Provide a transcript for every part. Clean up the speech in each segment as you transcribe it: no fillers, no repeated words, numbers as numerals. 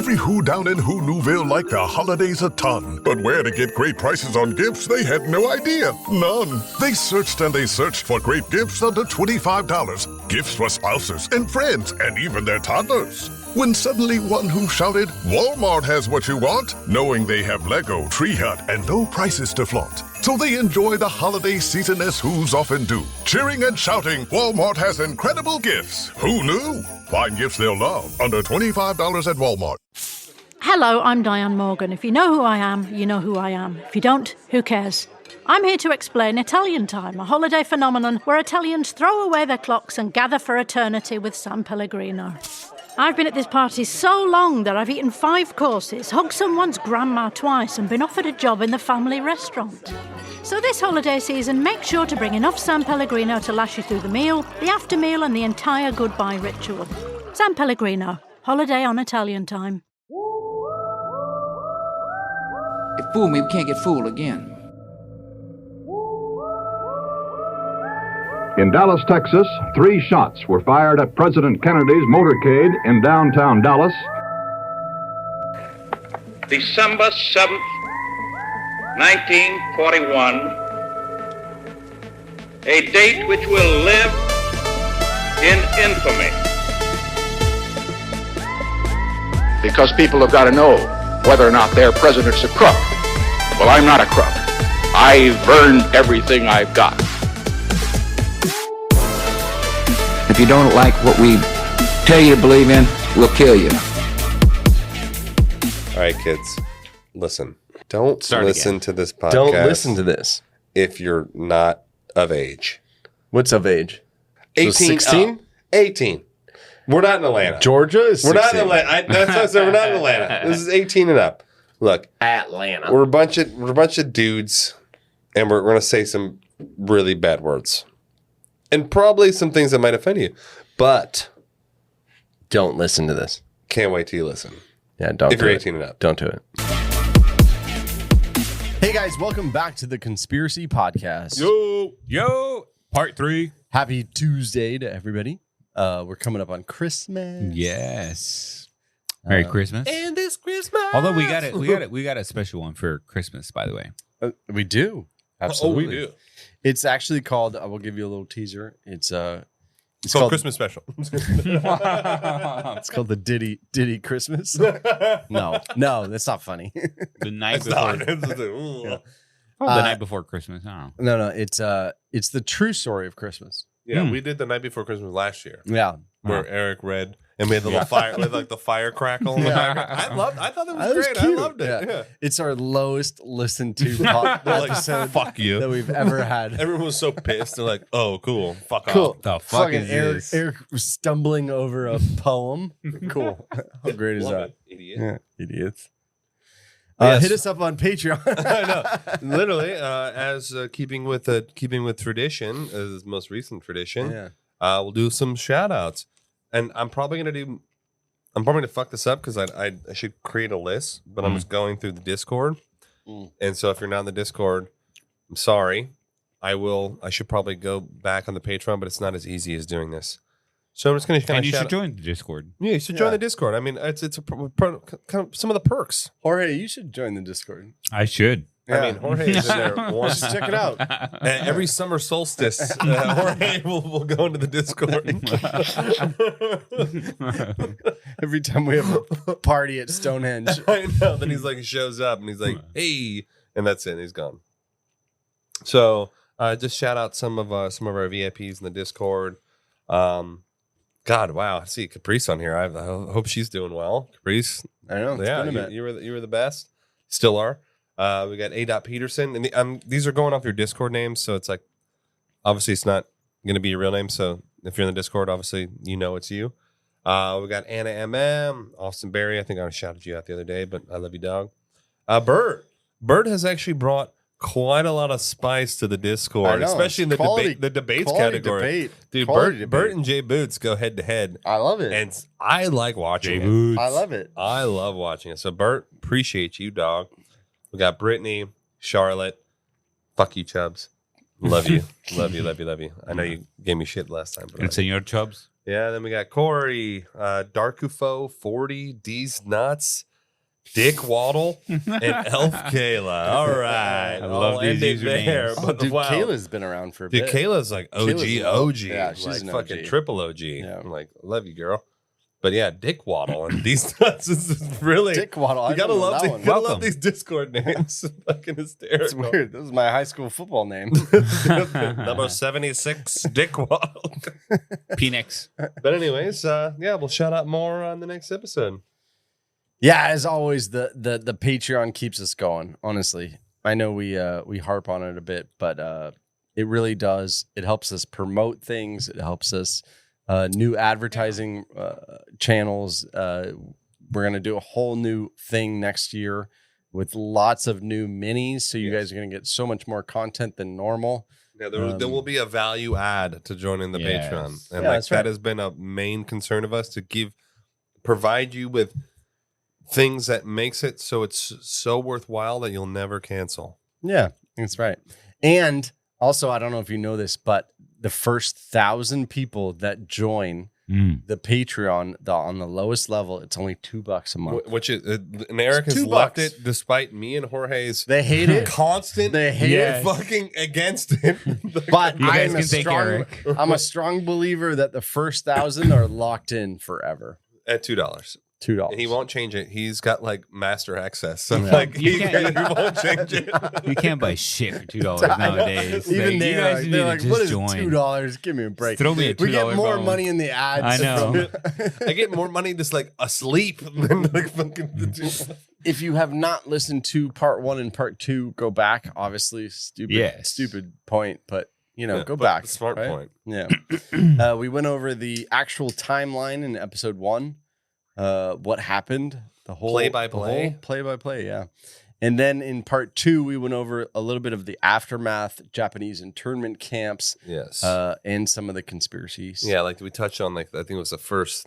Every who down in Who Newville liked the holidays a ton. But where to get great prices on gifts, they had no idea. None. They searched and they searched for great gifts under $25. Gifts for spouses and friends and even their toddlers. When suddenly one who shouted, Walmart has what you want, knowing they have Lego, Tree Hut, and no prices to flaunt. So they enjoy the holiday season as who's often do. Cheering and shouting, Walmart has incredible gifts. Who knew? Find gifts they'll love under $25 at Walmart. Hello, I'm Diane Morgan. If you know who I am, you know who I am. If you don't, who cares? I'm here to explain Italian Time, a holiday phenomenon where Italians throw away their clocks and gather for eternity with San Pellegrino. I've been at this party so long that I've eaten 5 courses, hugged someone's grandma twice, and been offered a job in the family restaurant. So this holiday season, make sure to bring enough San Pellegrino to last you through the meal, the after meal, and the entire goodbye ritual. San Pellegrino, holiday on Italian Time. If fool me, we can't get fooled again. In Dallas, Texas, 3 shots were fired at President Kennedy's motorcade in downtown Dallas. December 7th, 1941, a date which will live in infamy. Because people have got to know whether or not their president's a crook. Well, I'm not a crook. I've earned everything I've got. If you don't like what we tell you to believe in, we'll kill you. All right, kids, listen. Don't listen to this podcast. Don't listen to this if you're not of age. What's of age? 18. So 16? 18. We're not in Atlanta. Georgia is 16. We're not in Atlanta. That's what I said. We're not in Atlanta. This is 18 and up. Look, Atlanta. We're a bunch of dudes, and we're going to say some really bad words. And probably some things that might offend you. But don't listen to this. Can't wait till you listen. Yeah, don't if do you're it. 18 and up. Don't do it. Hey guys, welcome back to the Conspiracy Podcast. Yo, part 3. Happy Tuesday to everybody. We're coming up on Christmas. Yes. Merry Christmas. And this Christmas. Although we got a special one for Christmas, by the way. We do. Absolutely. Oh, we do. It's actually called, I will give you a little teaser. It's called Christmas Special. It's called the Diddy Christmas. No, that's not funny. The night before. The night before Christmas. I don't know. No, it's the true story of Christmas. Yeah, we did the night before Christmas last year. Yeah, where Eric read and we had the little fire, with like the fire crackle. I thought that was great. Cute. I loved it. Yeah. It's our lowest listened to episode fuck you that we've ever had. Everyone was so pissed. They're like, "Oh, cool, fuck cool. off." The fuck is this? Eric was stumbling over a poem. Cool. How great is that? Idiot. Yeah, idiots. Yes. Hit us up on Patreon. I know. Literally, as keeping with tradition, as most recent tradition, we'll do some shout outs. And I'm probably gonna fuck this up because I should create a list, but I'm just going through the Discord. And so if you're not in the Discord, I'm sorry. I should probably go back on the Patreon, but it's not as easy as doing this. So I'm just gonna kind of should join the Discord. Yeah, you should join the Discord. I mean, it's kind of some of the perks. Jorge, you should join the Discord. I should. Yeah. I mean, Jorge is in there once. Check it out. Every summer solstice, Jorge will go into the Discord. Every time we have a party at Stonehenge. I know. Then he's like, shows up and he's like, hey, and that's it. He's gone. So just shout out some of our VIPs in the Discord. God, wow. I see Caprice on here. I hope she's doing well. Caprice. I know. Yeah, you were the best. Still are. We got A. Peterson. And these are going off your Discord names. So it's like, obviously it's not going to be your real name. So if you're in the Discord, obviously you know it's you. We got Anna MM, Austin Berry. I think I shouted you out the other day, but I love you, dog. Bert has actually brought quite a lot of spice to the Discord, especially in the debates category. Dude, Bert and Jay Boots go head to head. I love it. And I like watching it. Boots. I love it. I love watching it. So Bert, appreciate you, dog. We got Brittany, Charlotte. Fuck you, Chubbs. Love you. Love you. I know you gave me shit last time. And Senor Chubbs. Yeah, then we got Corey, Darkufo, 40, D's Nuts, Dick Waddle, and Elf Kayla. All right. I love these usernames. Oh, dude, Kayla's been around for a bit. Dude, Kayla's like OG. Yeah, she's like an fucking OG. triple OG. Yeah. I'm like, love you, girl. But yeah, Dick Waddle and these nuts is really Dick Waddle. You gotta love that these, one. gotta love these Discord names. Fucking hysterical. It's weird. This is my high school football name. Number 76, Dick Waddle. Phoenix. But anyways, yeah, we'll shout out more on the next episode. Yeah, as always, the Patreon keeps us going. Honestly, I know we harp on it a bit, but it really does. It helps us promote things. It helps us new advertising channels. We're gonna do a whole new thing next year with lots of new minis. So you guys are gonna get so much more content than normal. Yeah, there will be a value add to joining the Yes. Patreon, and Yeah, like that's right. that has been a main concern of us to provide you with things that makes it so it's so worthwhile that you'll never cancel. Yeah, that's right. And also, I don't know if you know this, but the first 1,000 people that join the Patreon on the lowest level, it's only $2 a month. Which is, and Eric It's has $2. left it despite me and Jorge's They hate it. constant. They hate Yes. fucking against it. But You guys I'm can thank Eric. I'm a strong believer that the first 1,000 are locked in forever. At $2. $2. And he won't change it. He's got like master access. So Yeah. like You he can't- won't change it. You can't buy shit for $2 nowadays. Even Like, they you guys need they're to like, just what is join. $2? Give me a break. Throw me a We get $2 more phone. money in the ads. I know. I get more money just like asleep than like fucking. If you have not listened to part 1 and part 2, go back. Obviously, stupid point, but go back. Smart right? point. Yeah. We went over the actual timeline in episode 1. What happened? The whole Play-by-play? Play-by-play, yeah. And then in part 2, we went over a little bit of the aftermath, Japanese internment camps, Yes. and some of the conspiracies. Yeah, like we touched on, like I think it was the first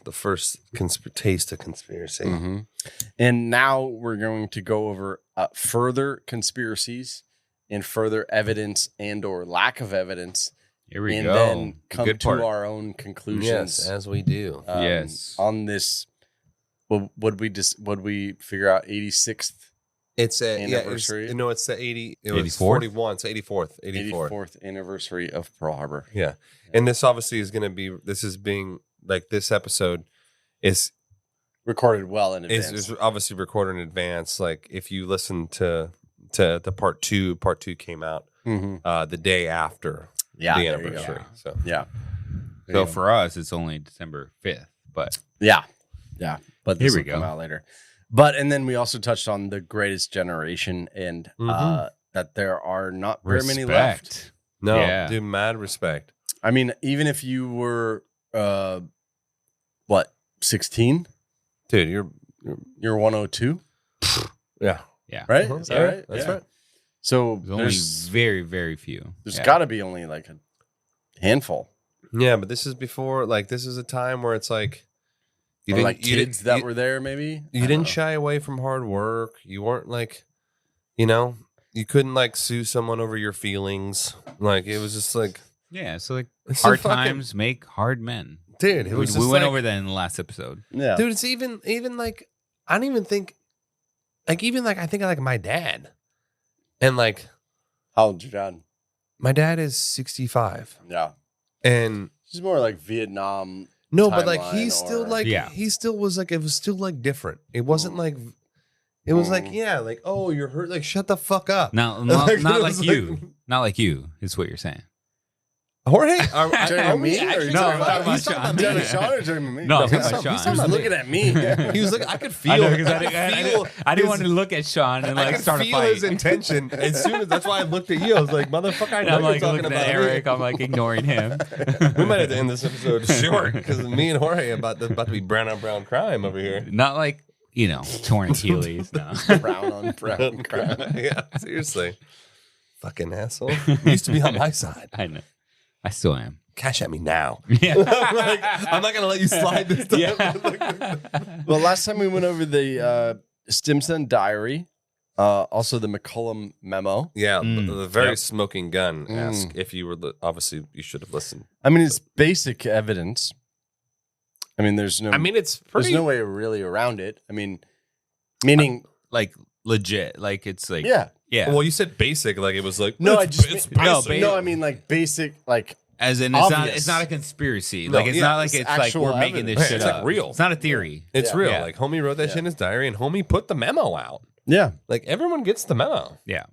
taste of conspiracy. Mhm. And now we're going to go over further conspiracies and further evidence and or lack of evidence, Here we and go. then come Good to part. our own conclusions. Yes, as we do. Yes. On this, would we figure out 86th It's anniversary? It's the 80. It was 84th? 41. It's 84th. 84th anniversary of Pearl Harbor. Yeah, and this obviously is going to be. This is being like this episode is Recorded well in advance. is obviously recorded in advance. Like if you listen to the part two came out the day after Yeah, the there you anniversary. go. So Yeah. So for us, it's only December 5th, but Yeah. But this Here we will come go. out later. And then we also touched on the greatest generation and that there are not very many left. respect. no, Yeah. dude, mad respect. I mean, even if you were 16, Dude, you're you're 102, yeah. Yeah. right? Is that Yeah, right? that's Yeah. right. So There's only very, very few. there's Yeah. got to be only like a handful. Yeah, but this is before. Like this is a time where it's like You didn't- like you kids didn't- that you- were there, maybe? You didn't shy away from hard work. You weren't like, you couldn't like sue someone over your feelings. Like it was just like, Yeah. So like it's hard so fucking- times make hard men. dude. It We was just went like- over that in the last episode. Yeah. dude. It's even like I don't even think, like even like I think of like my dad, and like How old's your dad? my dad is 65, Yeah. and She's more like Vietnam. no, but like timeline he's still or- like Yeah. he still was like it was still like different. It wasn't like it was like like oh you're hurt, like shut the fuck up. Not Like, not it like was you. Not like you is what you're saying. Jorge, Talking we me or actually you No, talking I'm about- talking he's talking about about Talking me. to Sean or talking to me? No, I'm he's talking about talking- he's Sean. He was looking at me. He was like, I could feel. I know because I feel didn't want to look at Sean and I like could start a feel fight. his intention as soon as that's why I looked at you. I was like, motherfucker, I And know I'm you're like talking looking about at Eric. me. I'm like ignoring him. We might have to end this episode short because me and Jorge about to be brown on brown crime over here. Not like torn Achilles. No. Brown on brown crime. Yeah, seriously, fucking asshole. You used to be on my side. I know. I still am. Cash at me now. Yeah. Like, I'm not gonna let you slide this time. Yeah. Well, last time we went over the Stimson diary, also the McCullum memo. Yeah, the very Yep. smoking gun. Ask if you were obviously you should have listened. I mean, it's basic evidence. I mean, there's no. I mean, it's pretty. There's no way really around it. I mean, meaning like legit. Like it's like yeah. Well, you said basic, like it was like No, it's basic. no. I mean, like basic, like as in obvious. it's not a conspiracy. No, Like it's yeah, not like it's it's like actual we're making evidence. this shit It's like up. real. It's not a theory. It's Yeah. real. Yeah. Like homie wrote that shit in his diary, and homie put the memo out. yeah. Like everyone gets the memo. Yeah.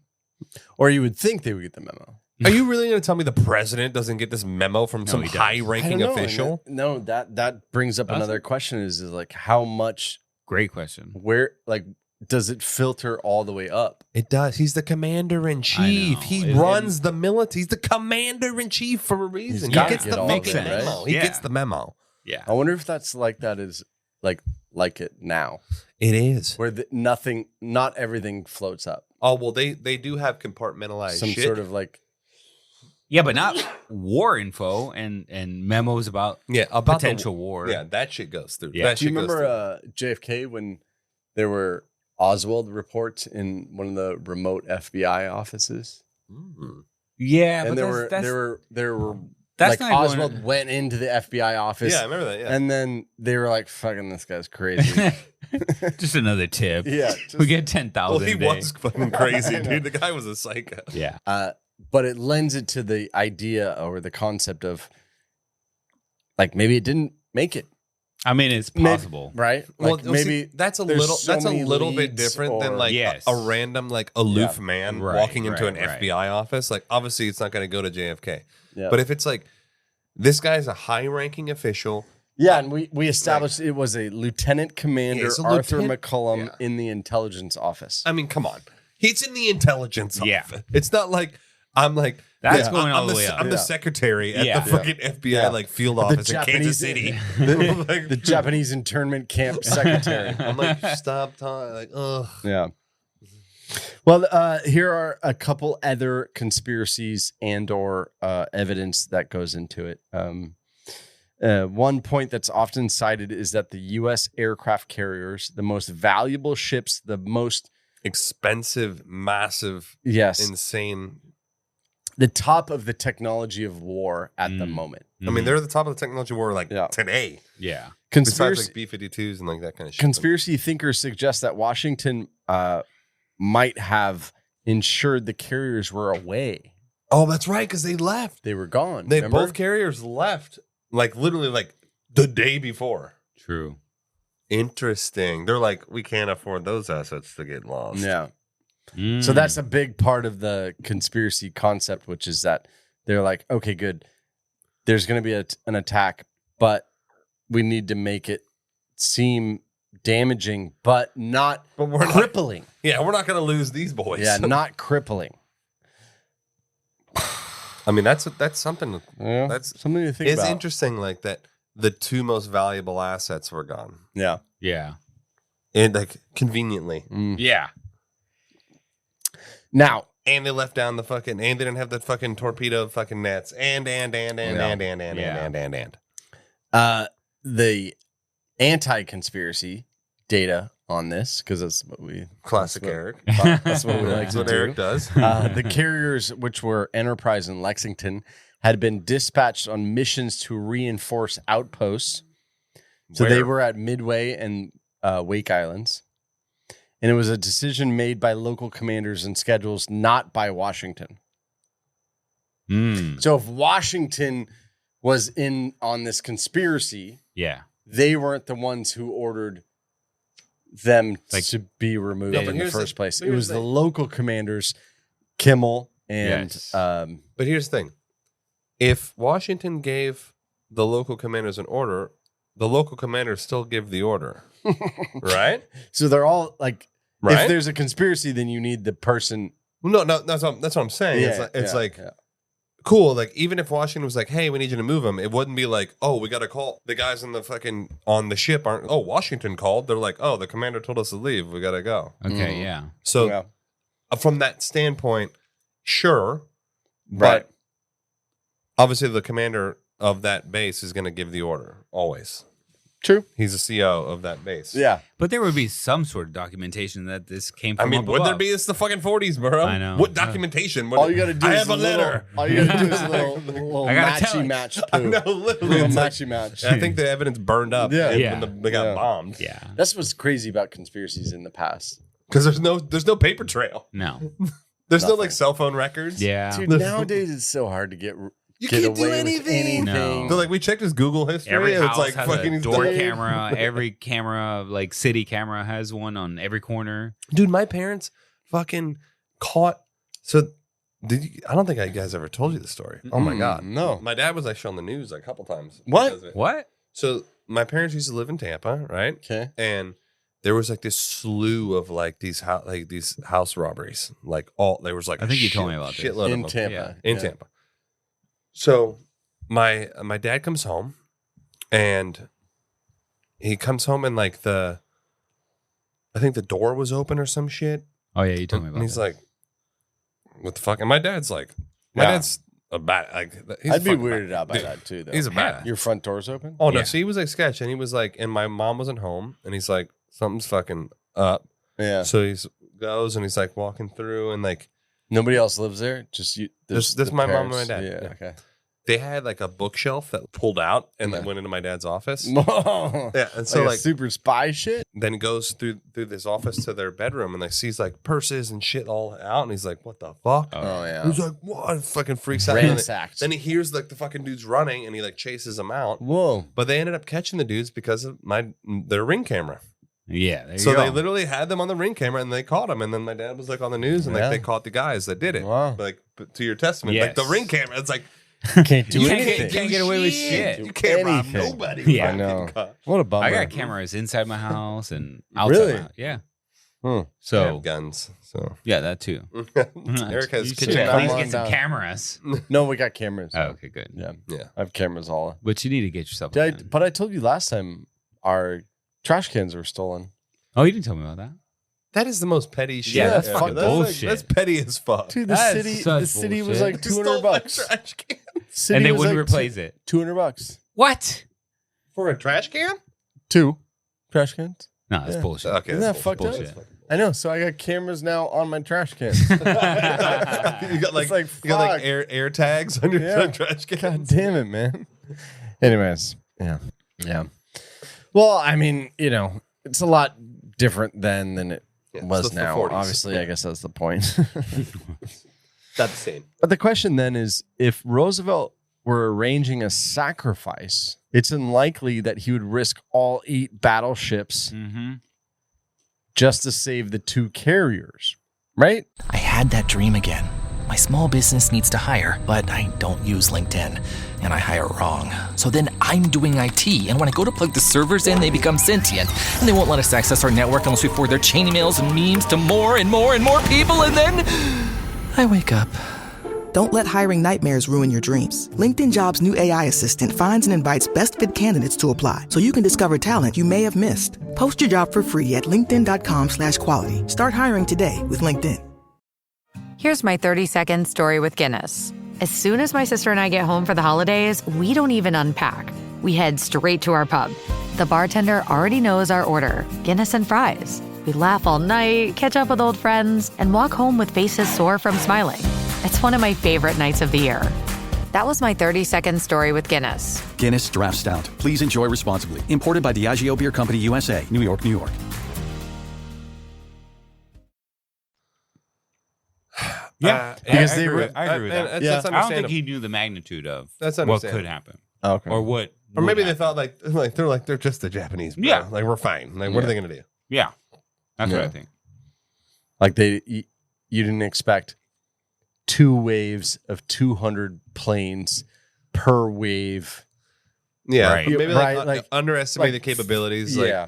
Or you would think they would get the memo. Are you really going to tell me the president doesn't get this memo from some he does. high-ranking I don't know. official? No, that brings up Does another question: is like how much, Great question. where, like, does it filter all the way up? It does. He's the commander in chief. know. He runs the military. He's the commander in chief for a reason. He gotta gets get the all of fucking it, right? memo. He Yeah. gets the memo. Yeah. I wonder if that's like that is like it now, It is. where not everything floats up. Oh well, they do have compartmentalized Some shit. sort of like Yeah, but not war info and memos about about potential war. Yeah, that shit goes through. Yeah. That Do you shit goes remember JFK when there were Oswald reports in one of the remote FBI offices? through. Yeah, And but there were that's like not going Oswald went into the FBI office. Yeah, I remember that. Yeah. And then they were like, fucking this guy's crazy. just another tip. Yeah, we get 10,000. Well, he a day. was fucking crazy, I know. dude. The guy was a psycho. Yeah. But it lends it to the idea or the concept of like maybe it didn't make it. I mean, it's Maybe- possible. Right? Well, Like maybe that's a there's little so that's a many little bit leads different than or- like Yes. a random like aloof Yeah. man Right, walking into an right. FBI office. Like obviously it's not going to go to JFK. Yeah. But if it's like this guy's a high-ranking official, Yeah, and we established it was a lieutenant commander, it's a Arthur lieutenant- McCullum, yeah. in the intelligence office. I mean, come on. He's in the intelligence Yeah. office. It's not like I'm like That's going all I'm the way up. I'm the Yeah. secretary at Yeah. the fucking FBI Yeah. like field The office in Kansas Japanese- City. the, Like- the Japanese internment camp secretary. I'm like, stop talking. Like, ugh. Yeah. Well, here are a couple other conspiracies and or evidence that goes into it. One point that's often cited is that the U.S. aircraft carriers, the most valuable ships, the most Expensive, massive, yes, insane. the top of the technology of war at the Mm. moment. I mean, they're at the top of the technology war like Yeah. today. Yeah. Besides Conspiracy, like B-52s and like that kind of shit. conspiracy thinkers suggest that Washington might have ensured the carriers were away. Oh, that's right, because they left. They were gone. They remember? both carriers left, like literally like the day before. True. Interesting. They're like, we can't afford those assets to get lost. Yeah. Mm. So that's a big part of the conspiracy concept, which is that they're like, okay, good. There's going to be an attack, but we need to make it seem damaging, but not But we're not- crippling. Yeah, we're not going to lose these boys. Yeah, not crippling. I mean, that's something. Yeah, That's something to think it's about. interesting. Like that, the two most valuable assets were gone, Yeah. Yeah. and like conveniently, Yeah. Now, and they left down the fucking, and they didn't have the fucking torpedo fucking nets, and. the anti-conspiracy data on this, because that's what we Classic Eric. That's what we like That's to what do. Eric does. The carriers, which were Enterprise and Lexington, had been dispatched on missions to reinforce outposts. So they Where? were at Midway and Wake Islands. And it was a decision made by local commanders and schedules, not by Washington. Mm. So if Washington was in on this conspiracy, Yeah. they weren't the ones who ordered them Like- to be removed No, but in the here's the- first place. but It here's was the the thing. local commanders, Kimmel and Yes. But here's the thing: if Washington gave the local commanders an order, the local commanders still give the order, right? so they're all like, Right? if there's a conspiracy, then you need the person. No, that's what I'm saying. It's like cool. Like even if Washington was like, "Hey, we need you to move them," it wouldn't be like, "Oh, we got to call the guys on the ship aren't." Oh, Washington called. They're like, "Oh, the commander told us to leave. We got to go." Okay. Yeah. So Yeah. from that standpoint, sure, Right. but obviously the commander of that base is going to give the order always. True. He's the CEO of that base. Yeah. But there would be some sort of documentation that this came from. I mean, up would there above. be? It's the fucking 40s, bro. I know. What documentation? All you got to do I is have a letter. All you got to do is a little I gotta tell matchy it. match I poo. know, literally. Little It's like- matchy match. I think the evidence burned up. Yeah. Yeah. When they got Yeah. bombed. Yeah. That's what's crazy about conspiracies in the past. Because there's no paper trail. No. There's no Nothing. like cell phone records. Yeah. Dude, nowadays it's so hard to get You get can't do away with anything. No. So like we checked his Google history. Every and house it's like has fucking a door dead. camera. Every camera, like city camera, has one on every corner. Dude, my parents fucking caught. So I don't think I guys ever told you the story. Oh my god, no. My dad was actually on the news like a couple times. What? because of it. What? So my parents used to live in Tampa, right? Okay. And there was like this slew of like these house robberies. Like there was like I think you told me about this. shitload In of them. Tampa. In Tampa. So my dad comes home and he comes home and like I think the door was open or some shit. Oh yeah, you told me about. And he's that. like, what the fuck? And my dad's like, Yeah. dad's a bad, like, he's I'd be fucking weirded bad. out by Dude, that too, though. He's a bad. Your front door's open? Oh no, Yeah. so he was like sketch and he was like, and my mom wasn't home and he's like, something's fucking up. Yeah. So he goes and he's like walking through and like, Nobody else lives there? Just you? This the my mom and my parents? dad. Yeah, Yeah. okay. they had like a bookshelf that pulled out and Yeah. then went into my dad's office. yeah, Yeah. And so like super spy shit? then goes through this office to their bedroom and like sees like purses and shit all out and he's like, what the fuck? Oh, yeah. He's like, what? Fucking freaks out. And Ransacked. then he hears like the fucking dudes running and he like chases them out. Whoa. But they ended up catching the dudes because of their Ring camera. Yeah. There So you they go. literally had them on the Ring camera and they caught them. And then my dad was like on the news and like Yeah. they caught the guys that did it. Wow. Like to your testament, like the Yes. Ring camera. It's like Can't do You can't- anything. can't get away with shit. You can't rob Anything. nobody. Yeah. I know. Caught. What a bummer. I got cameras inside my house and outside. Really? My house. Yeah. Hmm. I So have guns. So yeah, that too. Eric has You kitchen should at Come least on get some down. cameras. No, we got cameras. Oh, okay, good. Yeah. Yeah. I have cameras all. But you need to get yourself. a gun. But I told you last time our trash cans were stolen. Oh, you didn't tell me about that. That is the most petty shit. Yeah, that's ever. fucking That's bullshit. That's petty as fuck. Dude, That the is city such was bullshit. like You stole $200 my bucks. trash can City And they was wouldn't like replace it. $200. What? for a trash can. 2 trash cans. No, that's Yeah. bullshit. Okay, Isn't that's that fucked up? bullshit. I know. So I got cameras now on my trash cans. you got like, It's like, you got like fuck. air tags on your Yeah. trash can. God damn it, man. Anyways, yeah. Well, I mean, it's a lot different then than it Yeah, was so it's the now. 40s. Obviously, I guess that's the point. Not the same. But the question then is, if Roosevelt were arranging a sacrifice, it's unlikely that he would risk all 8 battleships Mm-hmm. just to save the 2 carriers, right? I had that dream again. My small business needs to hire, but I don't use LinkedIn, and I hire wrong. So then I'm doing IT, and when I go to plug the servers in, they become sentient, and they won't let us access our network unless we forward their chain emails and memes to more and more and more people, and then I wake up. Don't let hiring nightmares ruin your dreams. LinkedIn Jobs' new AI assistant finds and invites best fit candidates to apply so you can discover talent you may have missed. Post your job for free at linkedin.com/quality. Start hiring today with LinkedIn. Here's my 30-second story with Guinness. As soon as my sister and I get home for the holidays, we don't even unpack. We head straight to our pub. The bartender already knows our order, Guinness and fries. We laugh all night, catch up with old friends, and walk home with faces sore from smiling. It's one of my favorite nights of the year. That was my 30-second story with Guinness. Guinness Draft Stout. Please enjoy responsibly. Imported by Diageo Beer Company, USA, New York, New York. Yeah, because I they agree were- with- I agree with that. That's Yeah. I don't think understandable. he knew the magnitude of That's what understandable. could happen Okay. or what. Or would maybe they happen. thought like they're just the Japanese. Bro. Yeah. Like we're fine. Like what are they gonna do? Yeah, that's what Yeah. I think. Like you didn't expect 2 waves of 200 planes per wave. Yeah, Right. but maybe Right, like, like- underestimate the like, capabilities. Yeah.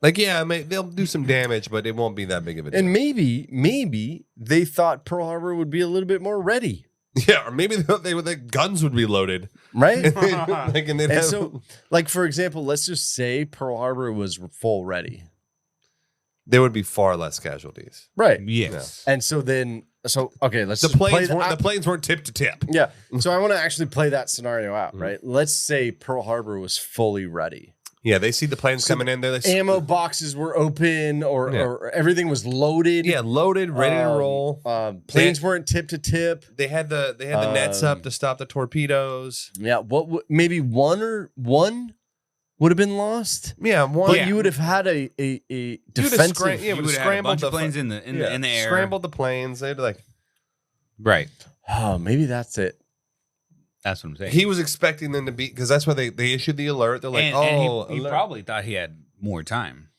They'll do some damage, but it won't be that big of a deal. And maybe they thought Pearl Harbor would be a little bit more ready, yeah, or maybe the guns would be loaded. right? And they'd And have, so, like, for example, let's just say Pearl Harbor was full ready. there would be far less casualties. Right. Yes. And so then, okay, let's The just play planes weren't tip to tip. Yeah. So I want to actually play that scenario out, Mm-hmm. right? Let's say Pearl Harbor was fully ready. Yeah, they see the planes coming in. They're like, ammo boxes were open, or everything was loaded. Yeah, loaded, ready to roll. Planes weren't tip to tip. They had the nets up to stop the torpedoes. Yeah, maybe one would have been lost. Yeah, one. But you would have had a defensive. You would have had a bunch of planes in the air. Scrambled the planes. They'd like, right. Oh, maybe that's it. That's what I'm saying. He was expecting them to be, because that's why they issued the alert. They're like, and he probably thought he had more time.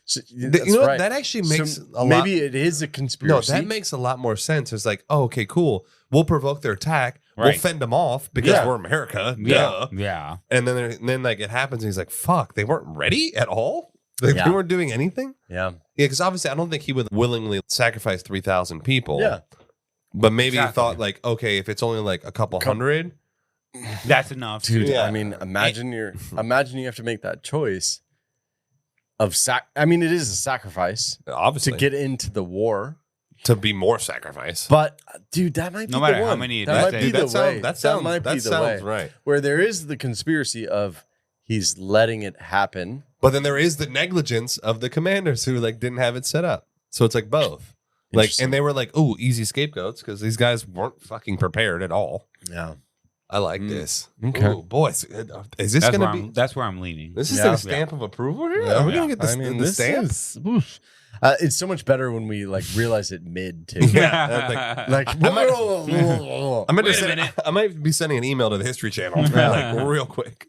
So, you know what? That actually makes a lot. Maybe it is a conspiracy. No, that makes a lot more sense. It's like, oh, okay, cool. We'll provoke their attack. We'll fend them off because we're America. Yeah. And then like it happens, and he's like, fuck, they weren't ready at all. Like, they weren't doing anything. Yeah. Yeah, because obviously I don't think he would willingly sacrifice 3,000 people. Yeah. But maybe he thought like, okay, if it's only like a couple hundred, that's enough, dude. Yeah. I mean, imagine you have to make that choice of I mean, it is a sacrifice, obviously, to get into the war, to be more sacrifice. But dude, that might be no matter the one. how many. That might be the way. That sounds right. Where there is the conspiracy of he's letting it happen, but then there is the negligence of the commanders who like didn't have it set up. So it's like both. Like, and they were like, "Oh, easy scapegoats," because these guys weren't fucking prepared at all. Yeah. I like this. Okay. Ooh, boys, is this going to be? That's where I'm leaning. This is a stamp of approval here. Are we going to get this in the stamp? It's so much better when we like realize it mid too. Yeah, like I might be sending an email to the History Channel like real quick.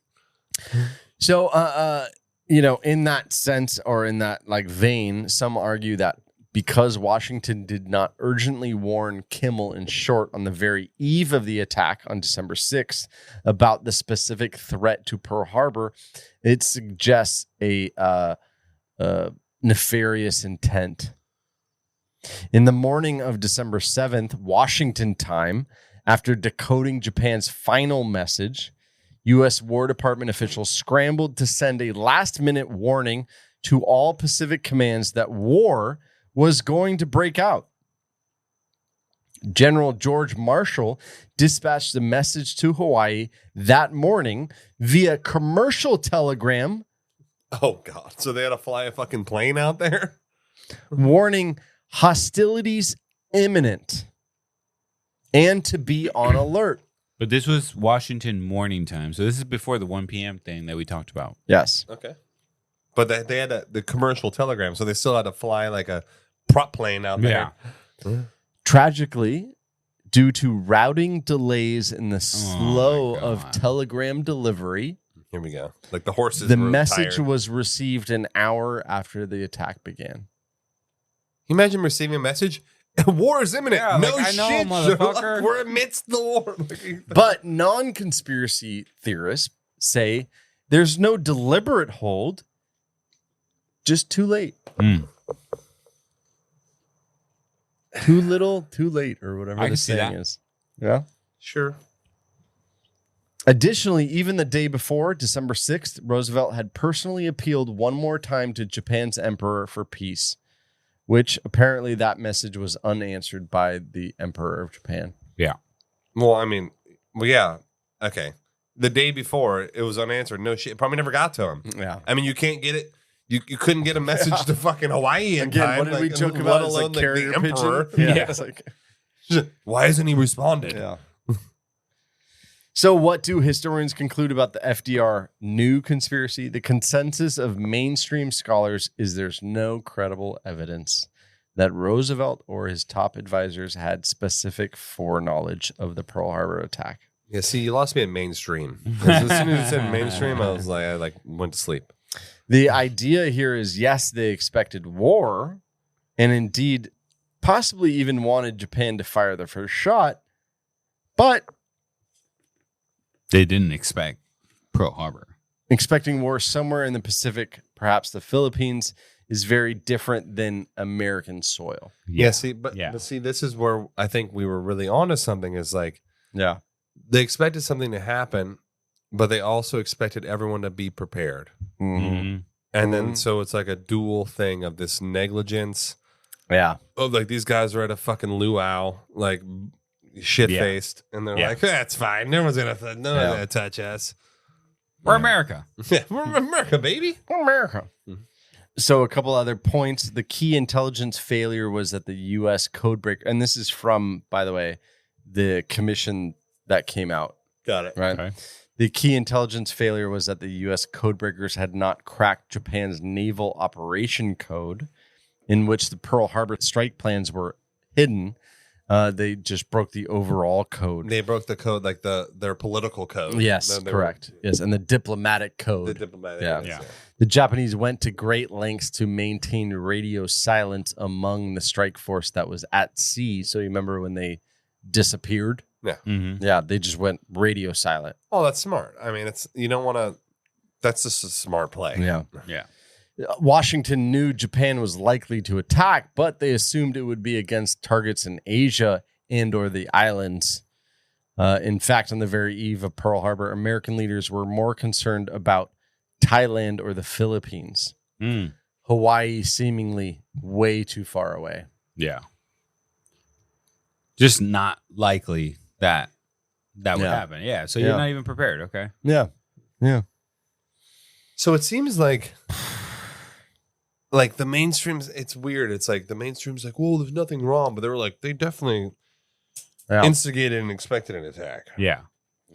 So, in that sense, or in that like vein, some argue that because Washington did not urgently warn Kimmel and Short on the very eve of the attack on December 6th about the specific threat to Pearl Harbor, it suggests a nefarious intent. In the morning of December 7th, Washington time, after decoding Japan's final message, U.S. War Department officials scrambled to send a last-minute warning to all Pacific commands that war was going to break out. General George Marshall dispatched a message to Hawaii that morning via commercial telegram. Oh, God. So they had to fly a fucking plane out there? Warning hostilities imminent and to be on alert. But this was Washington morning time. So this is before the 1 p.m. thing that we talked about. Yes. Okay. But they had the commercial telegram, so they still had to fly like a prop plane out there. Yeah. Tragically, due to routing delays in the slow of telegram delivery, here we go. Like the horses. The message was received an hour after the attack began. Can you imagine receiving a message? War is imminent. Yeah, no like, I know, shit, motherfucker. Sherlock. We're amidst the war. But non-conspiracy theorists say there's no deliberate hold, just too late. Too little, too late, or whatever the saying is. Yeah, sure. Additionally, even the day before, December 6th, Roosevelt had personally appealed one more time to Japan's emperor for peace, which apparently that message was unanswered by the emperor of Japan. Yeah. Well, I mean, yeah. Okay. The day before, it was unanswered. No shit. It probably never got to him. Yeah. I mean, you can't get it. You couldn't get a message to fucking Hawaii in Again, time. what did we joke about? It's like carrier pigeon. Yeah. It's like, why hasn't he responded? Yeah. So what do historians conclude about the FDR new conspiracy? The consensus of mainstream scholars is there's no credible evidence that Roosevelt or his top advisors had specific foreknowledge of the Pearl Harbor attack. Yeah, see, you lost me at mainstream. As soon as you said mainstream, I went to sleep. The idea here is, yes, they expected war and indeed possibly even wanted Japan to fire the first shot, but they didn't expect Pearl Harbor. Expecting war somewhere in the Pacific, perhaps the Philippines, is very different than American soil. Yeah, but see, this is where I think we were really onto something is like, yeah, they expected something to happen, but they also expected everyone to be prepared. Mm-hmm. And then, so it's like a dual thing of this negligence. Yeah. Oh, like these guys are at a fucking luau, like shit faced, and they're like, "That's fine. No one's gonna touch us." We're America. Yeah, we're America, baby. We're America. So a couple other points. The key intelligence failure was that the U.S. codebreaker, and this is from, by the way, the commission that came out. Got it. Right. Okay. The key intelligence failure was that the U.S. codebreakers had not cracked Japan's naval operation code, in which the Pearl Harbor strike plans were hidden. They just broke the overall code. They broke the code, like their political code. Yes, correct. Yes, and the diplomatic code. The diplomatic. Yeah. The Japanese went to great lengths to maintain radio silence among the strike force that was at sea. So you remember when they disappeared? Yeah. Mm-hmm. Yeah, they just went radio silent. Oh, that's smart. I mean, you don't want to. That's just a smart play. Yeah. Yeah. Washington knew Japan was likely to attack, but they assumed it would be against targets in Asia and or the islands. In fact, on the very eve of Pearl Harbor, American leaders were more concerned about Thailand or the Philippines. Hawaii seemingly way too far away. Yeah. Just not likely that would happen. Yeah. So you're not even prepared. Okay. Yeah. Yeah. So it seems like the mainstream's, it's weird. It's like the mainstream's like, well, there's nothing wrong, but they were like, they definitely instigated and expected an attack. Yeah.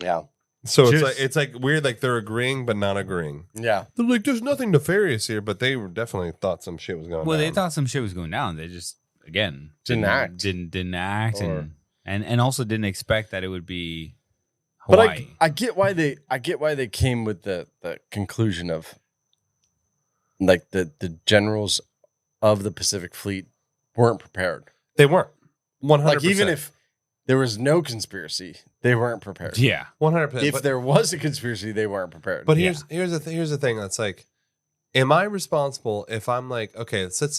Yeah. So it's like weird, like they're agreeing but not agreeing. Yeah. They're like, there's nothing nefarious here, but they definitely thought some shit was going Well, down. they thought some shit was going down. They just didn't act and also didn't expect that it would be Hawaii. But I get why they came with the conclusion of like the generals of the Pacific Fleet weren't prepared. They weren't. 100%. Like even if there was no conspiracy, they weren't prepared. Yeah. 100%. If there was a conspiracy, they weren't prepared. But here's the thing that's like, am I responsible if I'm like, okay, let's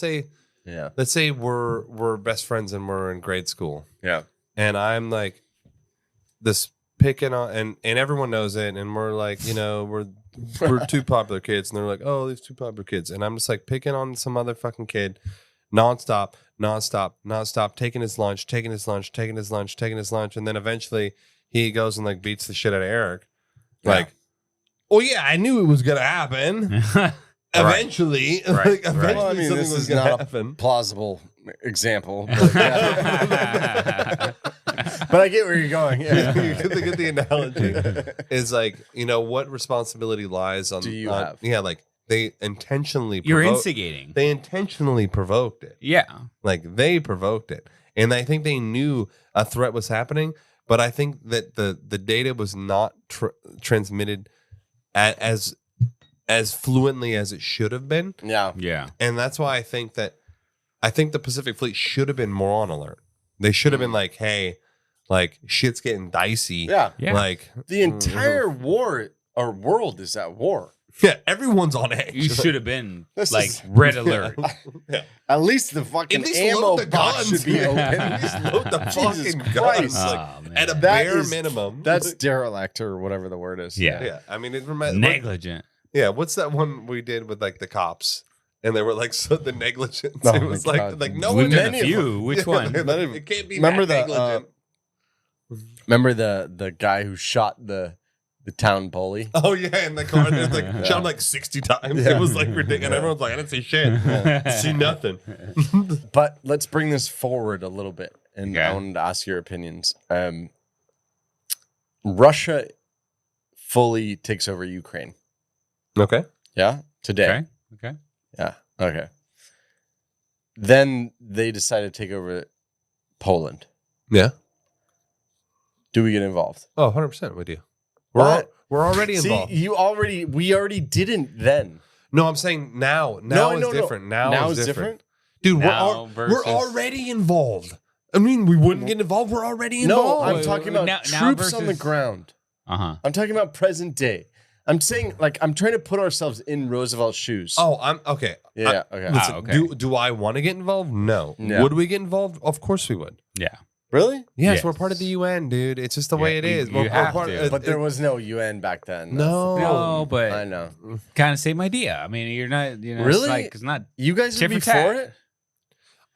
say we're best friends and we're in grade school. Yeah. And I'm like this picking on and everyone knows it, and we're like, we're two popular kids, and they're like, oh, these two popular kids, and I'm just like picking on some other fucking kid nonstop, taking his lunch, and then eventually he goes and like beats the shit out of Eric. Like, oh yeah, I knew it was gonna happen. Eventually, Right. Eventually Well, I mean, something this was is gonna not happen. a plausible example. But, but I get where you're going. Yeah. The analogy is like, what responsibility lies on Do you have? Yeah, like they intentionally You're instigating. They intentionally provoked it. Yeah. Like they provoked it. And I think they knew a threat was happening, but I think that the data was not transmitted as fluently as it should have been. Yeah. Yeah. And that's why I think the Pacific Fleet should have been more on alert. They should have been like, hey, like shit's getting dicey. Yeah. Like The entire war or world is at war. yeah, everyone's on edge. You should have been This like is- red alert. Yeah. At least the fucking At least ammo load the box guns. should be open. At least load the Jesus fucking Christ. guns. Like, Oh, man. at a That bare is- minimum. That's derelict or whatever the word is. Yeah. yeah. I mean, it reminds Negligent. Yeah, what's that one we did with like the cops? And they were like, so the negligence. Oh it my was God. like no We've one done a few. Which one? It can't be Remember that the, negligent. Remember the guy who shot the town bully? Oh yeah, in the car, and it was like shot him like 60 times. Yeah. It was like ridiculous. And everyone's like, I didn't see shit. See nothing. But let's bring this forward a little bit, and Okay. I wanted to ask your opinions. Russia fully takes over Ukraine. Okay. Yeah, today. Okay. Yeah. Okay. Then they decided to take over Poland. Yeah. Do we get involved? Oh, 100% we do. What? We're already See, involved. we already didn't then. No, I'm saying now. Now is different. Now is different. Dude, Now we're versus- already involved. I mean, we wouldn't get involved. We're already No, involved. I'm talking about Now troops on the versus- ground. Uh-huh. I'm talking about present day. I'm saying, like, I'm trying to put ourselves in Roosevelt's shoes. Oh, I'm okay. Yeah, okay. Listen, okay. Do I want to get involved? No. Yeah. Would we get involved? Of course we would. Yeah. Really? Yes, Yes. we're part of the UN, dude. It's just the way it you- is. you We're have part to. But there was no UN back then. No. No, but I know. kind of same idea. I mean, you're not, Really? Like, it's not. You guys would Tit be for tat. for it?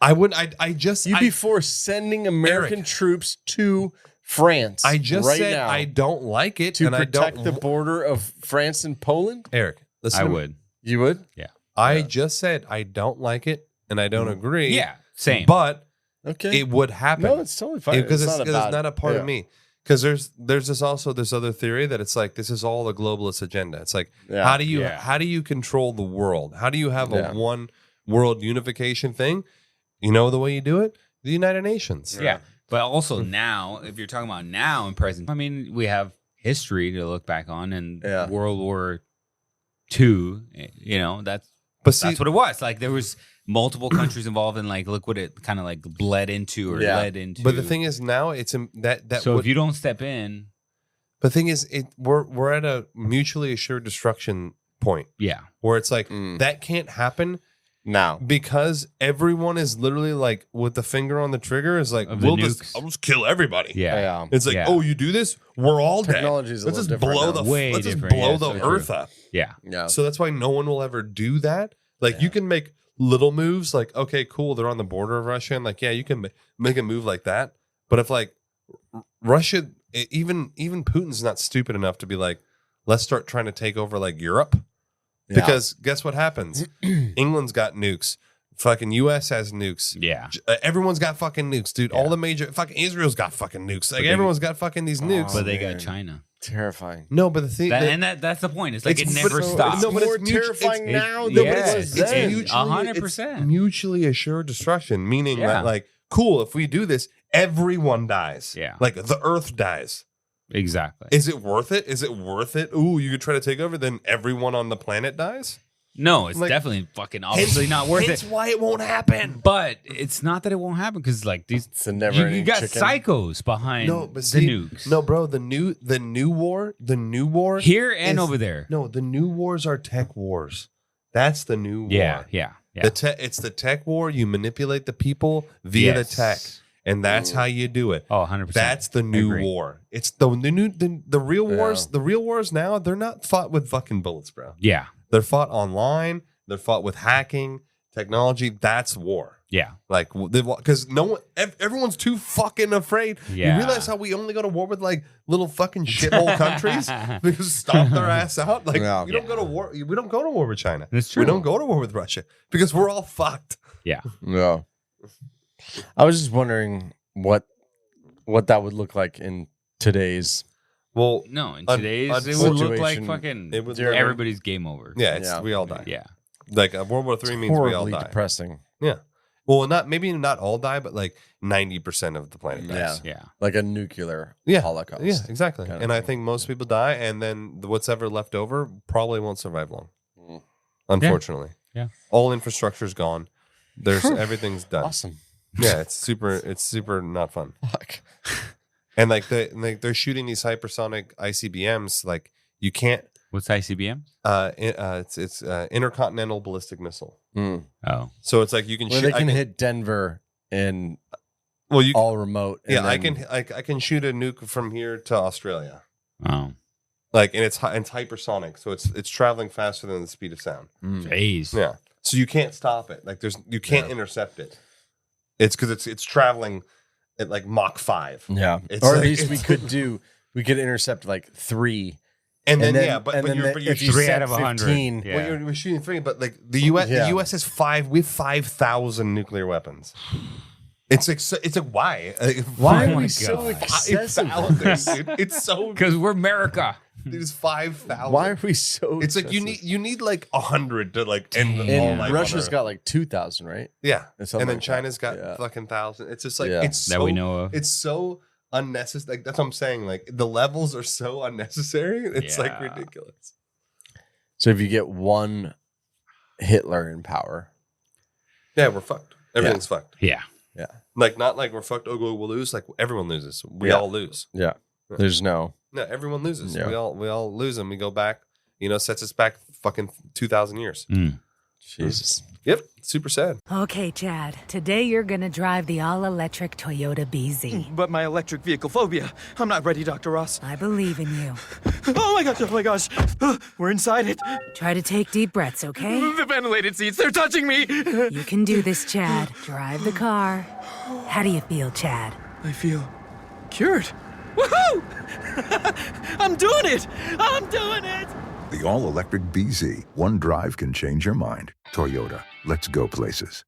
I wouldn't. I just. You'd I, be for sending American Eric. troops to France. I just right said now I don't like it, to and protect the border of France and Poland. Eric, listen. I to me. would. You would? Yeah. I just said I don't like it, and I don't agree. Yeah. Same. But Okay. it would happen. No, it's totally fine. Because it's about- not a part of me. Because there's this also this other theory that it's like this is all the globalist agenda. It's like how do you control the world? How do you have a one world unification thing? You know the way you do it? The United Nations. Yeah. But also now, if you're talking about now and present, I mean, we have history to look back on, and World War II, you know, that's what it was. Like there was multiple countries involved, and like look what it kind of like bled into or led into. But the thing is now it's that. So if you don't step in, the thing is we're at a mutually assured destruction point. Yeah, where it's like that can't happen now because everyone is literally like with the finger on the trigger is like I'll just kill everybody. Yeah. It's like oh you do this we're all Technology is dead. a Let's little just different blow now. let's just blow the earth up. Yeah. So that's why no one will ever do that. Like you can make little moves like okay cool they're on the border of Russia and like yeah you can make a move like that. But if like Russia even Putin's not stupid enough to be like let's start trying to take over like Europe. Because guess what happens? England's got nukes. Fucking US has nukes. Yeah. Everyone's got fucking nukes, dude. All the major fucking Israel's got fucking nukes. Like everyone's got fucking these nukes. But they got China. Terrifying. No, but the thing that's the point. It's like it never stops. No, but more it's terrifying now than yes, it was then. It's 100%. mutually assured destruction, meaning that like, cool, if we do this, everyone dies. Yeah. Like the earth dies. Exactly. Is it worth it? Is it worth it? Ooh, you could try to take over, then everyone on the planet dies? No, it's Like, definitely fucking obviously not worth That's it. why it won't happen. But it's not that it won't happen because like these, It's a never you got chicken. psychos behind the nukes. No, bro, the new war Here and is- over there. No, the new wars are tech wars. That's the new war. Yeah. It's the tech war. You manipulate the people via the tech. And that's how you do it. Oh, 100%. That's the new war. It's the real wars. The real wars now, they're not fought with fucking bullets, bro. Yeah. They're fought online. They're fought with hacking, technology. That's war. Yeah. Like, because everyone's too fucking afraid. Yeah. You realize how we only go to war with like little fucking shithole countries because stomp their ass out. Like, we don't go to war. We don't go to war with China. That's true. We don't go to war with Russia because we're all fucked. Yeah. Yeah. I was just wondering what that would look like in today's. Well, No, in today's it would look like situation, fucking it would- everybody's game over. Yeah, we all die. Yeah. Like World War III means we all Horribly die. depressing. Yeah. Well, maybe not all die, but like 90% of the planet dies. Yeah. Like a nuclear holocaust. Yeah, exactly. kind of And I thing. think most people die, and then what's ever left over probably won't survive long. Unfortunately. Yeah. All infrastructure's gone. There's everything's done. Awesome. Yeah, it's super not fun. Fuck. And like they're shooting these hypersonic ICBMs. Like you can't. What's ICBM? It's intercontinental ballistic missile. Oh. So it's like you can Where shoot. they can hit Denver and you all remote. And yeah, I then- can. I can shoot a nuke from here to Australia. Oh. Like and it's hypersonic, so it's traveling faster than the speed of sound. Jeez. Yeah. So you can't stop it. Like you can't intercept it. It's because it's traveling at like Mach 5. Yeah. It's Or at like- least we could intercept like 3. And then but you're if you 3 set out of 100. 15, Yeah. Well, you're shooting 3, but like the U.S. has 5. We have 5,000 nuclear weapons. It's like why? Why Oh are my we so God. excessive? 5,000, dude. It's so. Because we're America. There's 5,000. Why are we so? It's like you need like 100 to like end the whole And life Russia's on Earth. got like 2,000, right? Yeah, Or something and then like that. China's got Yeah. fucking 1,000. It's just like Yeah. it's That so, we know of. It's so unnecessary. Like that's what I'm saying. Like the levels are so unnecessary. It's like Yeah. ridiculous. So if you get one Hitler in power, Yeah, we're fucked. Everything's fucked. Yeah. yeah, Like not like we're fucked. Oh, we'll lose. Like everyone loses. We Yeah. all lose. yeah, there's no. No, everyone loses. Yeah. We all lose, and we go back. Sets us back fucking 2,000 years. Jesus. Yep, super sad. Okay, Chad. Today you're gonna drive the all-electric Toyota BZ. But my electric vehicle phobia. I'm not ready, Dr. Ross. I believe in you. Oh my gosh. We're inside it. Try to take deep breaths, okay? The ventilated seats, they're touching me. You can do this, Chad. Drive the car. How do you feel, Chad? I feel cured. Woohoo! I'm doing it! I'm doing it! The all-electric BZ. One drive can change your mind. Toyota. Let's go places.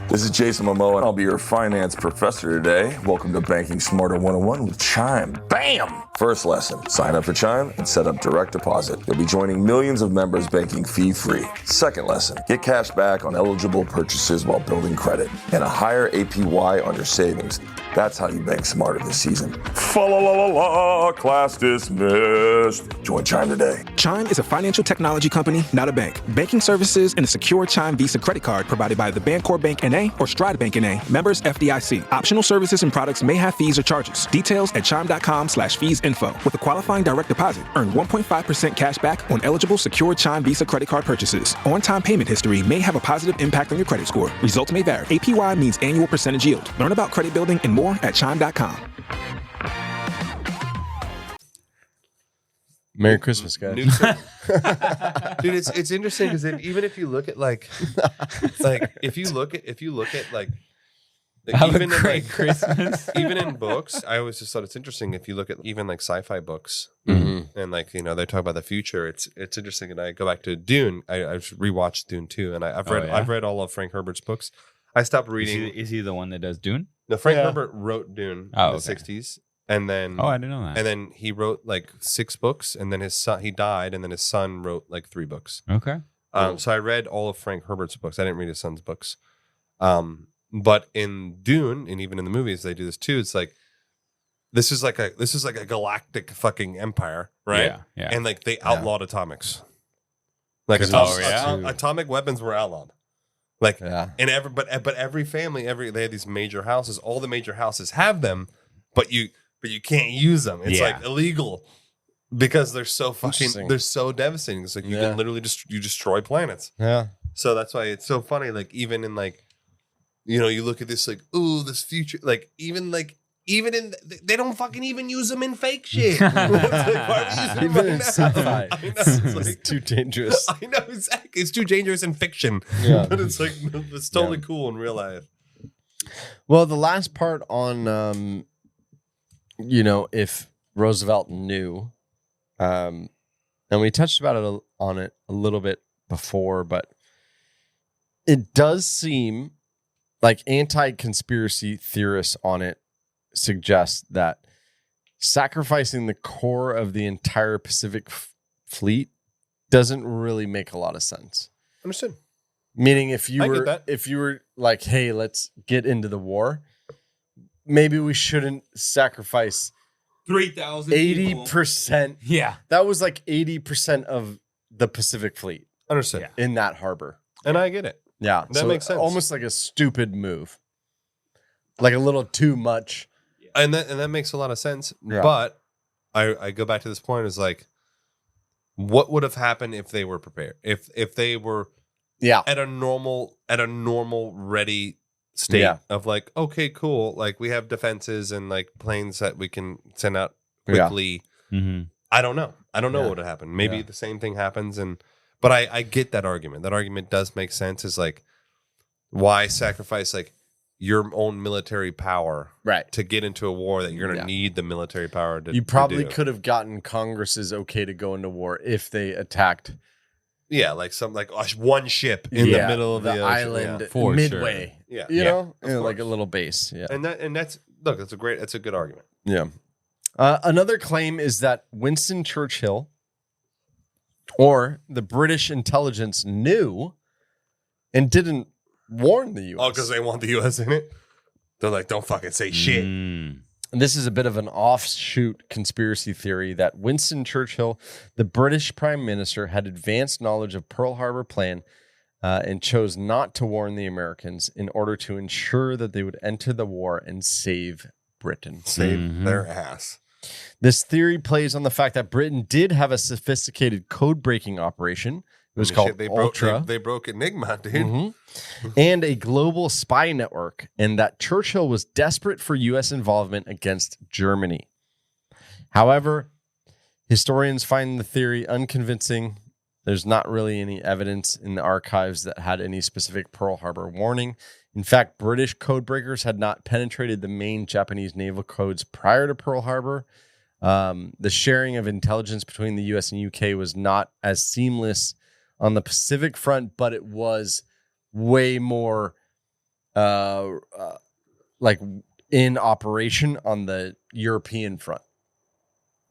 This is Jason Momoa, and I'll be your finance professor today. Welcome to Banking Smarter 101 with Chime. Bam! First lesson, sign up for Chime and set up direct deposit. You'll be joining millions of members banking fee-free. Second lesson, get cash back on eligible purchases while building credit and a higher APY on your savings. That's how you bank smarter this season. Fa-la-la-la-la, class dismissed. Join Chime today. Chime is a financial technology company, not a bank. Banking services and a secure Chime Visa credit card provided by the Bancorp Bank N.A. or Stride Bank N.A. Members FDIC. Optional services and products may have fees or charges. Details at chime.com/feesinfo. With a qualifying direct deposit, earn 1.5% cash back on eligible secure Chime Visa credit card purchases. On-time payment history may have a positive impact on your credit score. Results may vary. APY means annual percentage yield. Learn about credit building and more at chime.com. Merry Christmas, guys. Dude, it's interesting because even if you look at like if you look at like Have even a in great like Christmas. even in books, I always just thought it's interesting if you look at even like sci-fi books and like they talk about the future. It's interesting, and I go back to Dune. I rewatched Dune 2, and I've read all of Frank Herbert's books. I stopped reading. Is he the one that does Dune? No, Frank Herbert wrote Dune in the 60s. And then I didn't know that. And then he wrote like 6 books, and then his son, he died, and then his son wrote like 3 books. Okay. So I read all of Frank Herbert's books. I didn't read his son's books. But in Dune, and even in the movies, they do this too. It's like this is like a galactic fucking empire, right? Yeah. And like they outlawed atomics. Like atomic weapons were outlawed. Like and every family, they had these major houses. All the major houses have them, but you can't use them. It's like illegal because they're so devastating. It's like you can literally you destroy planets. Yeah. So that's why it's so funny. Like even in like, you look at this like, ooh, this future, like even in they don't fucking even use them in fake shit. Like, even in sci-fi, it's too dangerous. I know exactly. It's too dangerous in fiction. Yeah, but it's like it's totally cool in real life. Well, the last part on, if Roosevelt knew, and we touched about on it a little bit before, but it does seem like anti-conspiracy theorists on it suggest that sacrificing the core of the entire Pacific fleet doesn't really make a lot of sense. Understood. Meaning if you were like, hey, let's get into the war, maybe we shouldn't sacrifice 3,000 80%. Yeah. That was like 80% of the Pacific fleet. Understood. In that harbor. And I get it. Yeah. That makes sense. Almost like a stupid move. Like a little too much. And that makes a lot of sense. Yeah. But I go back to this point is like, what would have happened if they were prepared? If they were at a normal ready state of like, okay, cool. Like we have defenses and like planes that we can send out quickly. Yeah. Mm-hmm. I don't know what would happen. Maybe the same thing happens. But I get that argument. That argument does make sense. Is like, why sacrifice like your own military power to get into a war that you're going to need the military power to do? You probably could have gotten Congress's okay to go into war if they attacked. Yeah, like one ship in the middle of the island, for midway. Sure. Yeah, like a little base. Yeah, and that's a good argument. Yeah. Another claim is that Winston Churchill or the British intelligence knew and didn't warn the U.S. Oh, because they want the U.S. in it? They're like, don't fucking say shit. And this is a bit of an offshoot conspiracy theory that Winston Churchill, the British Prime Minister, had advanced knowledge of Pearl Harbor plan and chose not to warn the Americans in order to ensure that they would enter the war and save Britain. Save their ass. This theory plays on the fact that Britain did have a sophisticated code-breaking operation. It was called Ultra. They broke Enigma, dude. And a global spy network, and that Churchill was desperate for U.S. involvement against Germany. However, historians find the theory unconvincing There's not really any evidence in the archives that had any specific Pearl Harbor warning. In fact, British codebreakers had not penetrated the main Japanese naval codes prior to Pearl Harbor. The sharing of intelligence between the U.S. and UK was not as seamless on the Pacific front, but it was way more like in operation on the European front.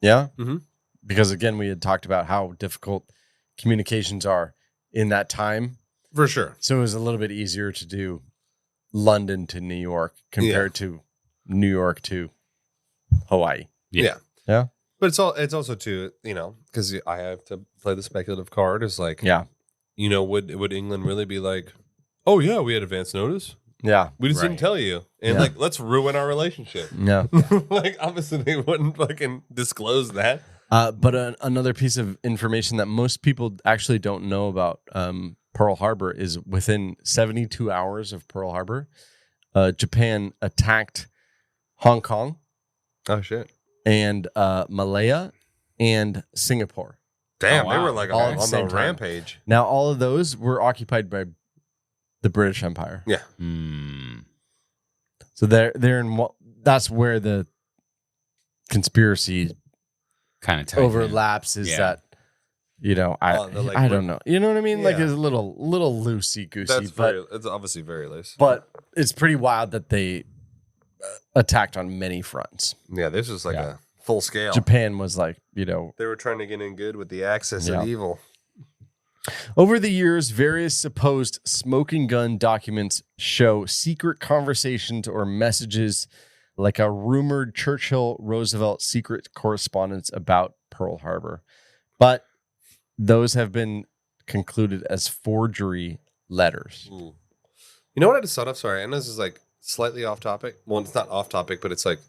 Yeah? Mm-hmm. Because, again, we had talked about how difficult communications are in that time. For sure. So it was a little bit easier to do London to New York compared to New York to Hawaii. Yeah. Yeah. But it's also too, because I have to play the speculative card. Is like, would England really be like, oh yeah, we had advance notice. Yeah, we just didn't tell you, and like, let's ruin our relationship. Yeah, like obviously they wouldn't fucking disclose that. But another piece of information that most people actually don't know about Pearl Harbor is within 72 hours of Pearl Harbor, Japan attacked Hong Kong. Oh shit. And Malaya and Singapore. Damn, they were like all on the rampage. Now, all of those were occupied by the British Empire. Yeah. So they're in that's where the conspiracy kind of overlaps. Is that I don't know. You know what I mean? Like it's a little loosey goosey, but it's obviously very loose. But it's pretty wild that they attacked on many fronts. Yeah, this was like a full scale. Japan was like, they were trying to get in good with the axis Yeah. of evil. Over the years, various supposed smoking gun documents show secret conversations or messages, like a rumored Churchill-Roosevelt secret correspondence about Pearl Harbor. But those have been concluded as forgery letters. Ooh. You know what I just thought of? Sorry, and this is like slightly off topic. Well, it's not off topic, but it's like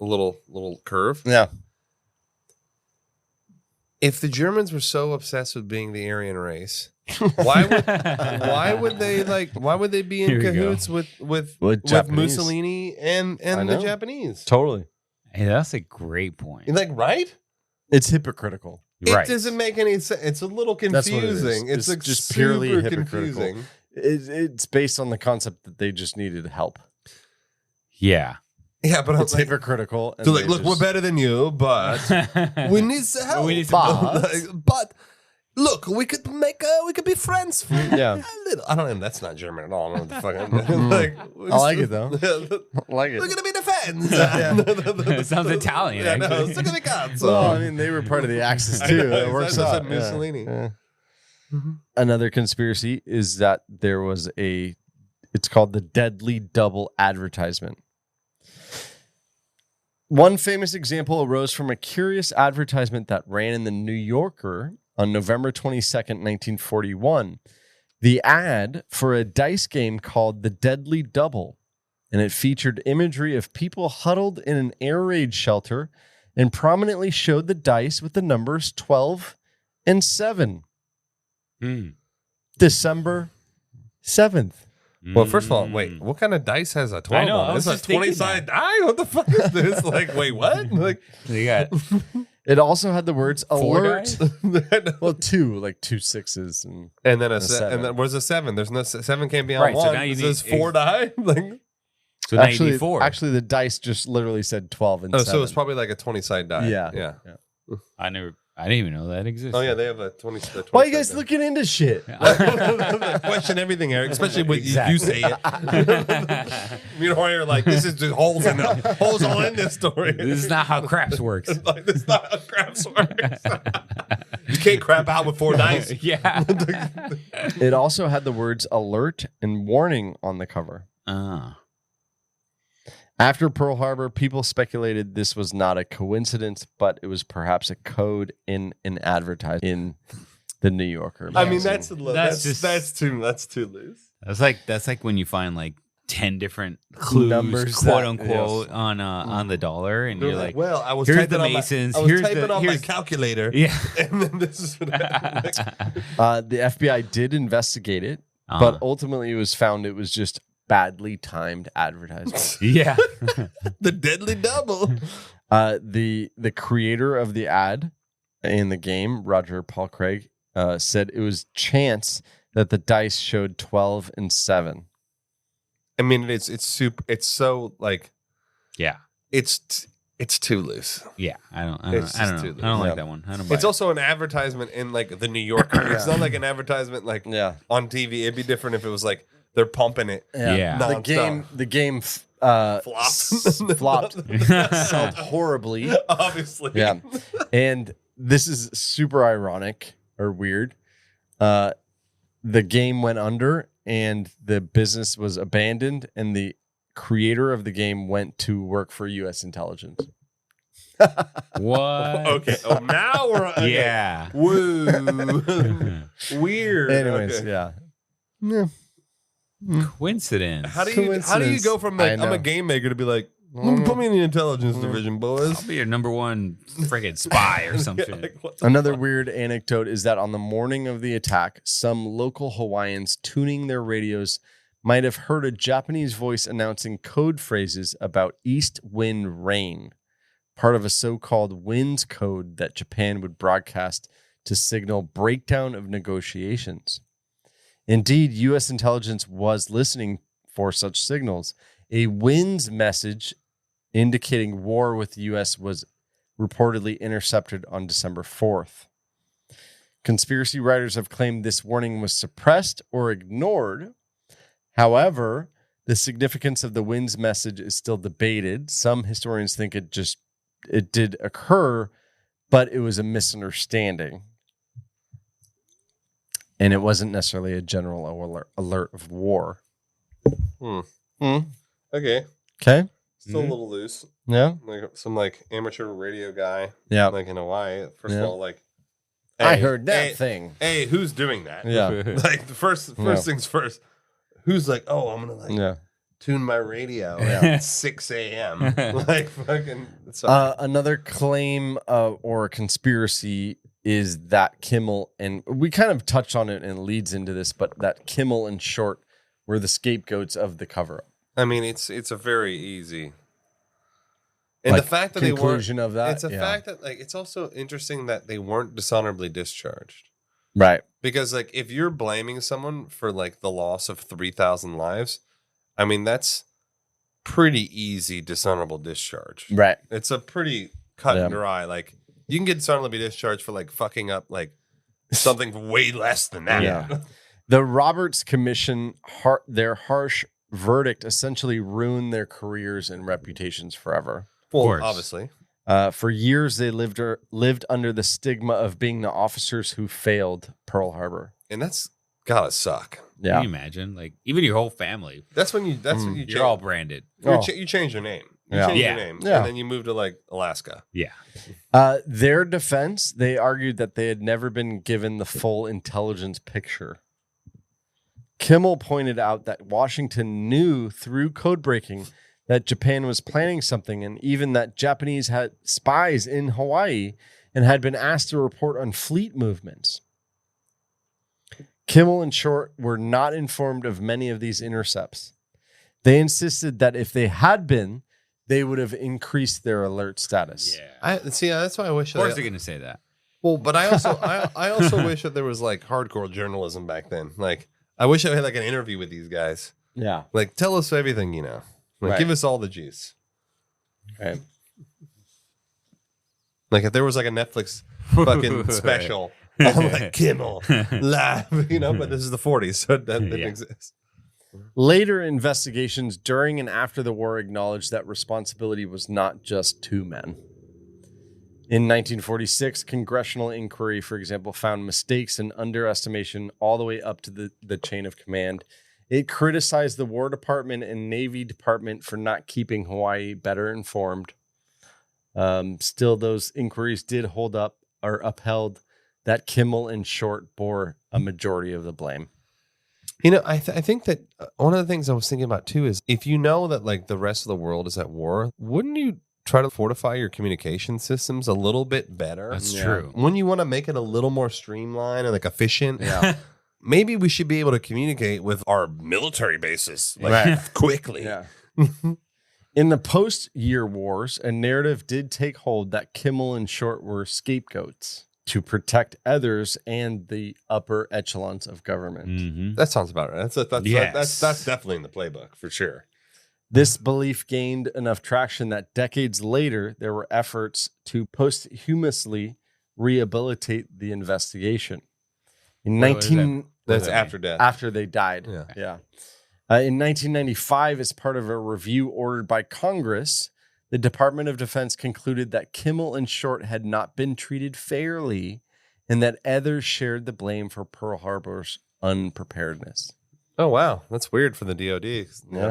a little curve. Yeah. If the Germans were so obsessed with being the Aryan race, why would they be in cahoots with Mussolini and the Japanese? Totally. Hey, that's a great point. Like, right? It's hypocritical. It doesn't make any sense. It's a little confusing. It's like just super purely hypocritical. confusing. It's based on the concept that they just needed help. Yeah. Yeah, but it's hypocritical. So like, look, we're better than you, but we need some help. But look, we could be friends. Yeah. I don't know. That's not German at all. I don't know what the fuck. I like it though. I like it. We're gonna be the fans. It sounds Italian. Yeah, no, actually. look at the gods. Well, I mean, they were part of the Axis too. It works out. Mussolini. Yeah. Another conspiracy is that there was it's called the Deadly Double advertisement. One famous example arose from a curious advertisement that ran in the New Yorker on November 22nd, 1941. The ad for a dice game called The Deadly Double, and it featured imagery of people huddled in an air raid shelter and prominently showed the dice with the numbers 12 and 7. December 7th. Well, first of all, wait, what kind of dice has a 12 on it? It's a 20-sided die? What the fuck is this? Like, wait, what? Like, you got it also had the words Four alert. Well, two sixes. And then a seven. and then where's a 7? There's no 7 can't be on Right, one. so now you There's need 4 die? Like, so now you need 4. Actually, the dice just literally said 12 and 7. so it's probably like a 20-sided die. Yeah. I didn't even know that existed. Oh yeah, they have a 20. Why are you guys looking into shit? Question everything, Eric, especially when you say it. You know, you're like, this is just holes all in this story. This is not how craps works. Like, this is not how craps works. You can't crap out with 4 dice. Yeah. It also had the words alert and warning on the cover. After Pearl Harbor, people speculated this was not a coincidence, but it was perhaps a code in an advertisement in the New Yorker. I mean, that's too loose. That's like when you find like 10 different clues, Numbers quote unquote, on the dollar, and you're like, well, I was here's typing the on Masons. I was here's typing on my here's calculator. Yeah. And then this is what happened. The FBI did investigate it, but ultimately it was found it was just badly timed advertisement. Yeah. The Deadly Double. The creator of the ad in the game, Roger Paul Craig, said it was chance that the dice showed 12 and 7. I mean, it's super. It's so like, yeah, it's too loose. Yeah, I don't know. Loose. I don't like that one. I don't buy It's it. also an advertisement in like the New Yorker. It's not like an advertisement like on TV. It'd be different if it was like they're pumping it. Yeah. The game flopped sold horribly. Obviously. Yeah. And this is super ironic or weird. The game went under and the business was abandoned, and the creator of the game went to work for U.S. intelligence. What? Okay. Oh, now we're okay. Yeah. Woo. Weird. Anyways, okay. yeah. Coincidence. How do you go from like I'm a game maker to be like, put me in the intelligence division, boys? I'll be your number one friggin' spy or something. Like, Another weird anecdote is that on the morning of the attack, some local Hawaiians tuning their radios might have heard a Japanese voice announcing code phrases about east wind rain, part of a so-called winds code that Japan would broadcast to signal breakdown of negotiations. Indeed, U.S. intelligence was listening for such signals. A winds message indicating war with the U.S. was reportedly intercepted on December 4th. Conspiracy writers have claimed this warning was suppressed or ignored. However, the significance of the winds message is still debated. Some historians think it did occur, but it was a misunderstanding. And it wasn't necessarily a general alert of war. Okay. Okay. Still a little loose. Yeah. Like some like amateur radio guy. Yeah. Like in Hawaii. First of all, like I heard that thing. Hey, who's doing that? Yeah. Like the first things first. Who's like, oh, I'm gonna like tune my radio at 6 a.m. Like fucking. Another claim or conspiracy is that Kimmel, and we kind of touch on it and it leads into this, but that Kimmel and Short were the scapegoats of the cover-up. I mean, it's a very easy. And like the fact that conclusion they weren't, of that, it's a fact that like it's also interesting that they weren't dishonorably discharged. Right. Because like if you're blaming someone for like the loss of 3,000 lives, I mean that's pretty easy dishonorable discharge. Right. It's a pretty cut and dry. Like you can get dishonorably discharged for like fucking up like something way less than that. Yeah. The Roberts Commission, their harsh verdict essentially ruined their careers and reputations forever. Well, obviously. For years, they lived under the stigma of being the officers who failed Pearl Harbor. And that's gotta suck. Yeah. Can you imagine? Like even your whole family. That's when you You're all branded. You change your name. You change your name. Yeah. And then you move to like Alaska. Yeah. Their defense, they argued that they had never been given the full intelligence picture. Kimmel pointed out that Washington knew through code breaking that Japan was planning something, and even that Japanese had spies in Hawaii and had been asked to report on fleet movements. Kimmel and Short were not informed of many of these intercepts. They insisted that if they had been, they would have increased their alert status. Yeah. That's why I wish. Of course they're going to say that. Well, but I also I also wish that there was like hardcore journalism back then. Like I wish I had like an interview with these guys. Yeah. Like tell us everything you know. Like, give us all the juice. Right. Like if there was like a Netflix fucking special on like Kimmel live, you know, but this is the 40s, so that didn't exist. Later investigations during and after the war acknowledged that responsibility was not just two men. In 1946, congressional inquiry, for example, found mistakes and underestimation all the way up to the chain of command. It criticized the War Department and Navy Department for not keeping Hawaii better informed. Still, those inquiries did hold up or upheld that Kimmel and Short bore a majority of the blame. You know, I think that one of the things I was thinking about too is if you know that like the rest of the world is at war, wouldn't you try to fortify your communication systems a little bit better? That's true. When you want to make it a little more streamlined and like efficient, maybe we should be able to communicate with our military bases like quickly. Yeah. In the post-year wars, a narrative did take hold that Kimmel and Short were scapegoats. to protect others and the upper echelons of government. Mm-hmm. That sounds about right. That's definitely in the playbook for sure. This belief gained enough traction that decades later, there were efforts to posthumously rehabilitate the investigation. That's after death. After they died. Yeah. In 1995, as part of a review ordered by Congress, the Department of Defense concluded that Kimmel and Short had not been treated fairly and that others shared the blame for Pearl Harbor's unpreparedness. Oh, wow. That's weird for the DOD.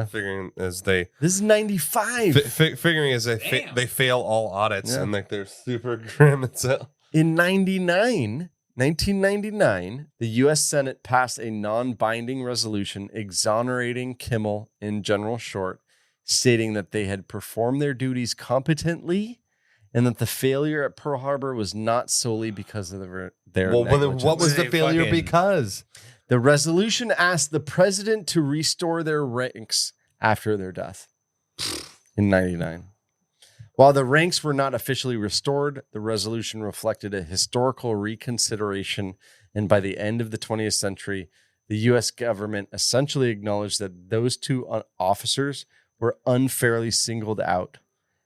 Figuring as they... This is 95. Figuring as they fail all audits and like they're super grim itself. In 1999, the U.S. Senate passed a non-binding resolution exonerating Kimmel and General Short, stating that they had performed their duties competently and that the failure at Pearl Harbor was not solely because of their negligence. What was the failure because? The resolution asked the president to restore their ranks after their death in 99. While the ranks were not officially restored, the resolution reflected a historical reconsideration, and by the end of the 20th century, the U.S. government essentially acknowledged that those two officers were unfairly singled out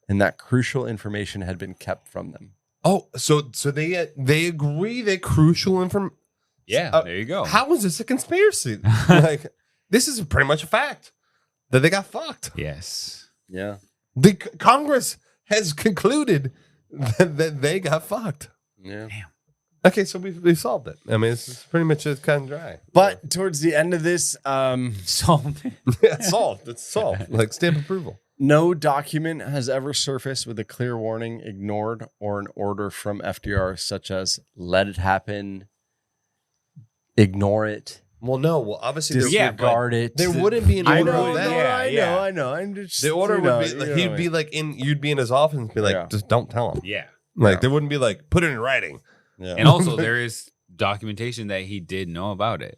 and that crucial information had been kept from them. Oh, so they agree that crucial information... Yeah, there you go. How is this a conspiracy? Like, this is pretty much a fact that they got fucked. Yes. Yeah. The Congress has concluded that they got fucked. Yeah. Damn. Okay, so we solved it. I mean, it's pretty much just kind of dry. But towards the end of this, solved. Yeah, solved. It's solved. Like stamp approval. No document has ever surfaced with a clear warning, ignored, or an order from FDR, such as "let it happen," "ignore it." Well, no. Well, obviously, disregard it. There wouldn't be an order of that. I know. I'm just the order would be like, he'd be like you'd be in his office and be like, just don't tell him. Yeah. Like there wouldn't be like put it in writing. Yeah. And also, there is documentation that he did know about it.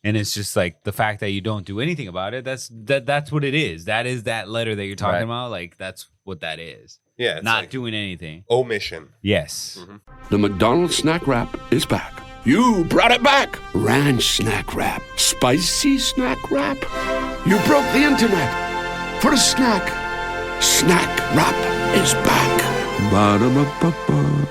And it's just like the fact that you don't do anything about it. That's what it is. That is that letter that you're talking about. Like that's what that is. Yeah, it's not like doing anything. Omission. Yes. Mm-hmm. The McDonald's snack wrap is back. You brought it back. Ranch snack wrap, spicy snack wrap. You broke the internet for a snack. Snack wrap is back. Ba-da-ba-ba-ba.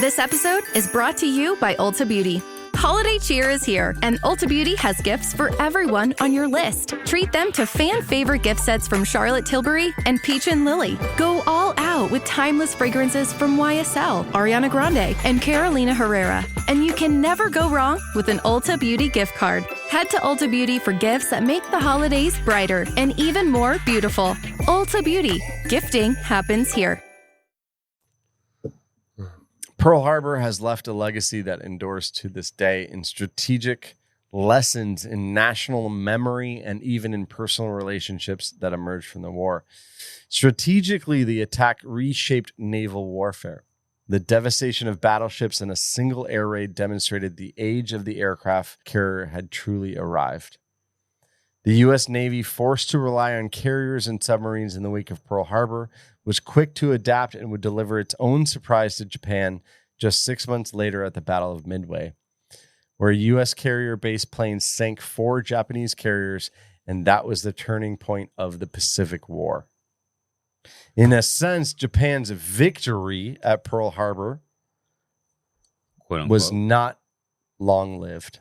This episode is brought to you by Ulta Beauty. Holiday cheer is here, and Ulta Beauty has gifts for everyone on your list. Treat them to fan-favorite gift sets from Charlotte Tilbury and Peach and Lily. Go all out with timeless fragrances from YSL, Ariana Grande, and Carolina Herrera. And you can never go wrong with an Ulta Beauty gift card. Head to Ulta Beauty for gifts that make the holidays brighter and even more beautiful. Ulta Beauty. Gifting happens here. Pearl Harbor has left a legacy that endures to this day in strategic lessons in national memory and even in personal relationships that emerged from the war. Strategically, the attack reshaped naval warfare. The devastation of battleships in a single air raid demonstrated the age of the aircraft carrier had truly arrived. The U.S. Navy, forced to rely on carriers and submarines in the wake of Pearl Harbor, was quick to adapt and would deliver its own surprise to Japan just 6 months later at the Battle of Midway, where U.S. carrier-based planes sank 4 Japanese carriers, and that was the turning point of the Pacific War. In a sense, Japan's victory at Pearl Harbor was not long-lived.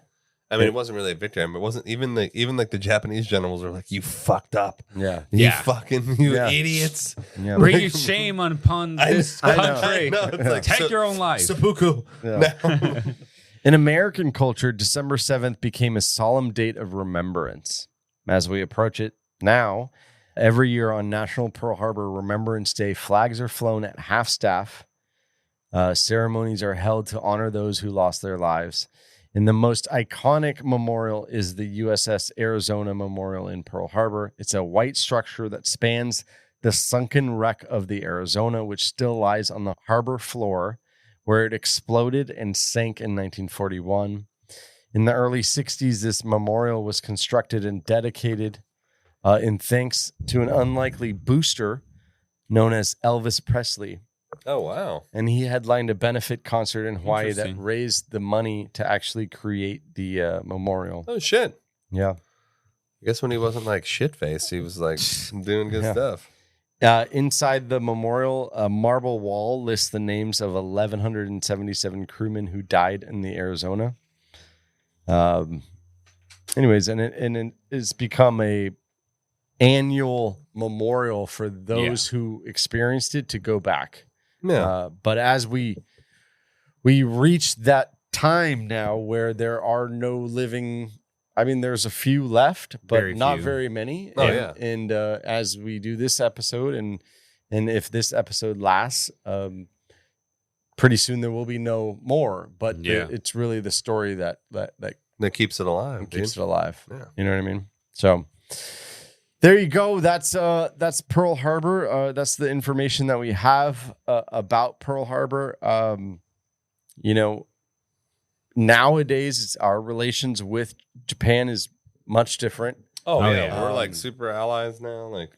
I mean, it wasn't really a victory. I mean, it wasn't even like the Japanese generals were like, "You fucked up, yeah, you idiots, yeah. Bring your shame upon this country. I know. It's like, take your own life." Seppuku. Yeah. In American culture, December 7th became a solemn date of remembrance. As we approach it now, every year on National Pearl Harbor Remembrance Day, flags are flown at half-staff. Ceremonies are held to honor those who lost their lives. And the most iconic memorial is the USS Arizona Memorial in Pearl Harbor. It's a white structure that spans the sunken wreck of the Arizona, which still lies on the harbor floor, where it exploded and sank in 1941. In the early 60s, this memorial was constructed and dedicated in thanks to an unlikely booster known as Elvis Presley. Oh, wow. And he headlined a benefit concert in Hawaii that Interesting. raised the money to actually create the memorial. Oh, shit. Yeah. I guess when he wasn't like shit-faced, he was like doing good stuff. Inside the memorial, a marble wall lists the names of 1,177 crewmen who died in the Arizona. Anyways, and it has become a annual memorial for those who experienced it to go back. Yeah. But as we reach that time now where there are no living, I mean, there's a few left, but not very many. Oh, and as we do this episode, and if this episode lasts, pretty soon there will be no more. But it's really the story that keeps it alive. Keeps it alive. Yeah. You know what I mean? So there you go. That's Pearl Harbor. That's the information that we have about Pearl Harbor. Nowadays our relations with Japan is much different. Oh yeah. We're like super allies now. Like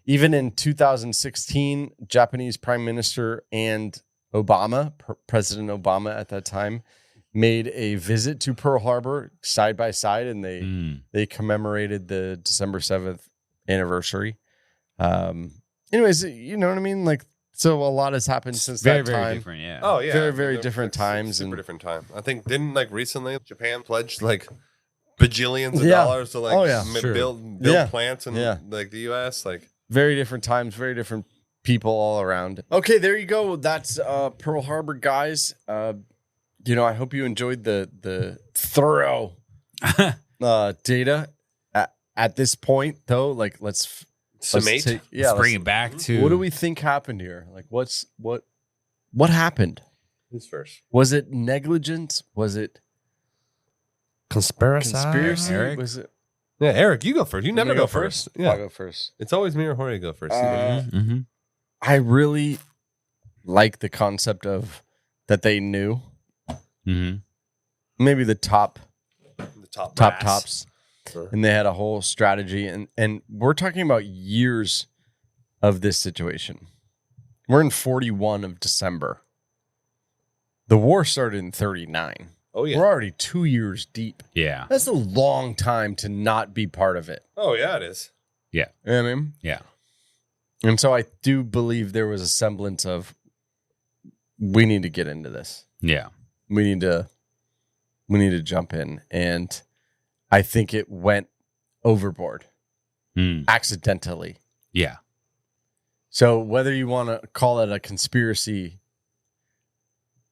Even in 2016, Japanese Prime Minister and President Obama at that time, made a visit to Pearl Harbor side by side, and they commemorated the December 7th anniversary. Anyways, you know what I mean? Like, so a lot has happened since that time. Very different, yeah. Oh yeah. Very different times. Super different time. I think didn't like recently Japan pledged like bajillions of dollars to like build plants in like the US. Like very different times, very different people all around. Okay, there you go. That's Pearl Harbor, guys. I hope you enjoyed the thorough data. At this point, though, like let's bring it back to what do we think happened here? Like, what happened? Who's first? Was it negligence? Was it conspiracy? Eric? Was it? Yeah, Eric, you go first. You never go first. Yeah, I'll go first. It's always me or Jorge go first. I really like the concept of that they knew. Maybe the tops. Sure. And they had a whole strategy. And we're talking about years of this situation. We're in 41 of December. The war started in 39. Oh, yeah. We're already 2 years deep. Yeah. That's a long time to not be part of it. Oh, yeah, it is. Yeah. You know what I mean? Yeah. And so I do believe there was a semblance of we need to get into this. Yeah. We need to jump in. And I think it went overboard accidentally. Yeah. So whether you want to call it a conspiracy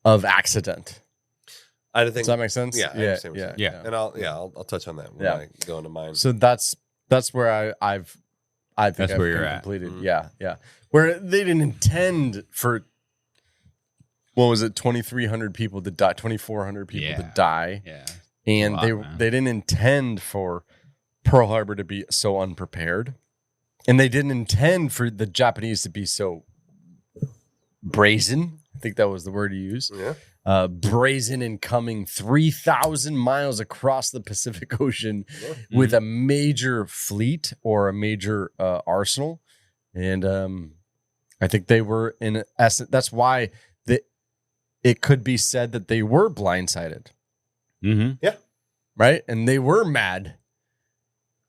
of accident. Does that make sense? Yeah. Yeah. And I'll touch on that when I go into mine. So that's where I think that's where you're at. Completed. Yeah. Where they didn't intend for, what was it, 2,300 people to die, 2,400 people to die. Yeah. And they didn't intend for Pearl Harbor to be so unprepared. And they didn't intend for the Japanese to be so brazen. I think that was the word you used. Yeah. Brazen in coming 3,000 miles across the Pacific Ocean with a major fleet or a major arsenal. And I think they were, in essence, that's why it could be said that they were blindsided. Yeah. Right? And they were mad.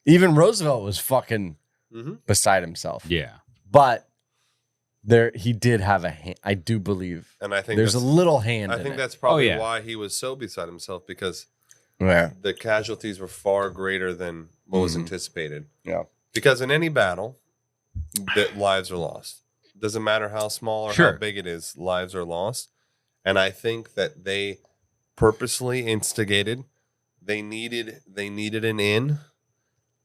Even Roosevelt was fucking beside himself. Yeah. But he did have a hand. I do believe. And I think there's a little hand I in think it. that's probably why he was so beside himself, because the casualties were far greater than what was anticipated. Yeah. Because in any battle, that lives are lost. Doesn't matter how small or how big it is, lives are lost. And I think that they purposely instigated. They needed an in,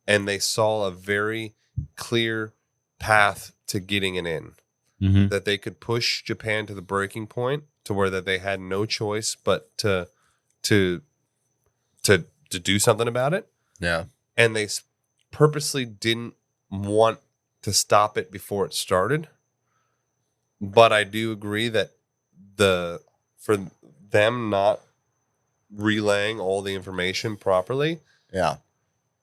and they saw a very clear path to getting an in. That they could push Japan to the breaking point, to where that they had no choice but to do something about it. Yeah. And they purposely didn't want to stop it before it started. But I do agree that for them not relaying all the information properly,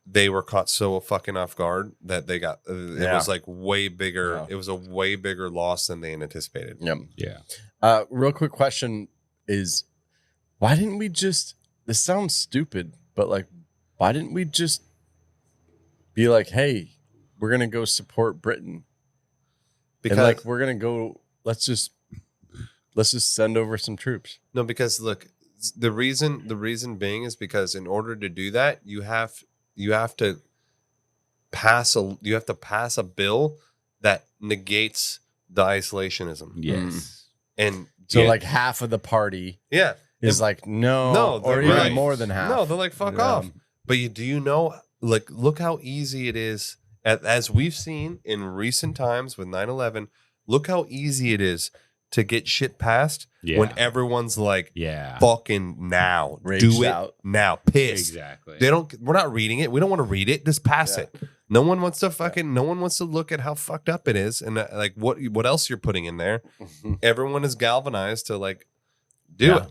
they were caught so fucking off guard that they got it was like way bigger. Yeah. It was a way bigger loss than they anticipated. Yep. Yeah. Real quick question is, why didn't we just? This sounds stupid, but like, why didn't we just be like, hey, we're gonna go support Britain? Because and like we're gonna go. Let's just send over some troops. No, because look, the reason being is because in order to do that, you have to pass a bill that negates the isolationism. Yes. And so like half of the party is like no or even more than half. No, they're like fuck off. But do you know, like, look how easy it is, as we've seen in recent times with 9/11, look how easy it is to get shit passed when everyone's like, fucking now, do it now, pissed. Exactly. We're not reading it. We don't want to read it. Just pass it. No one wants to look at how fucked up it is and like what else you're putting in there. Everyone is galvanized to like do it.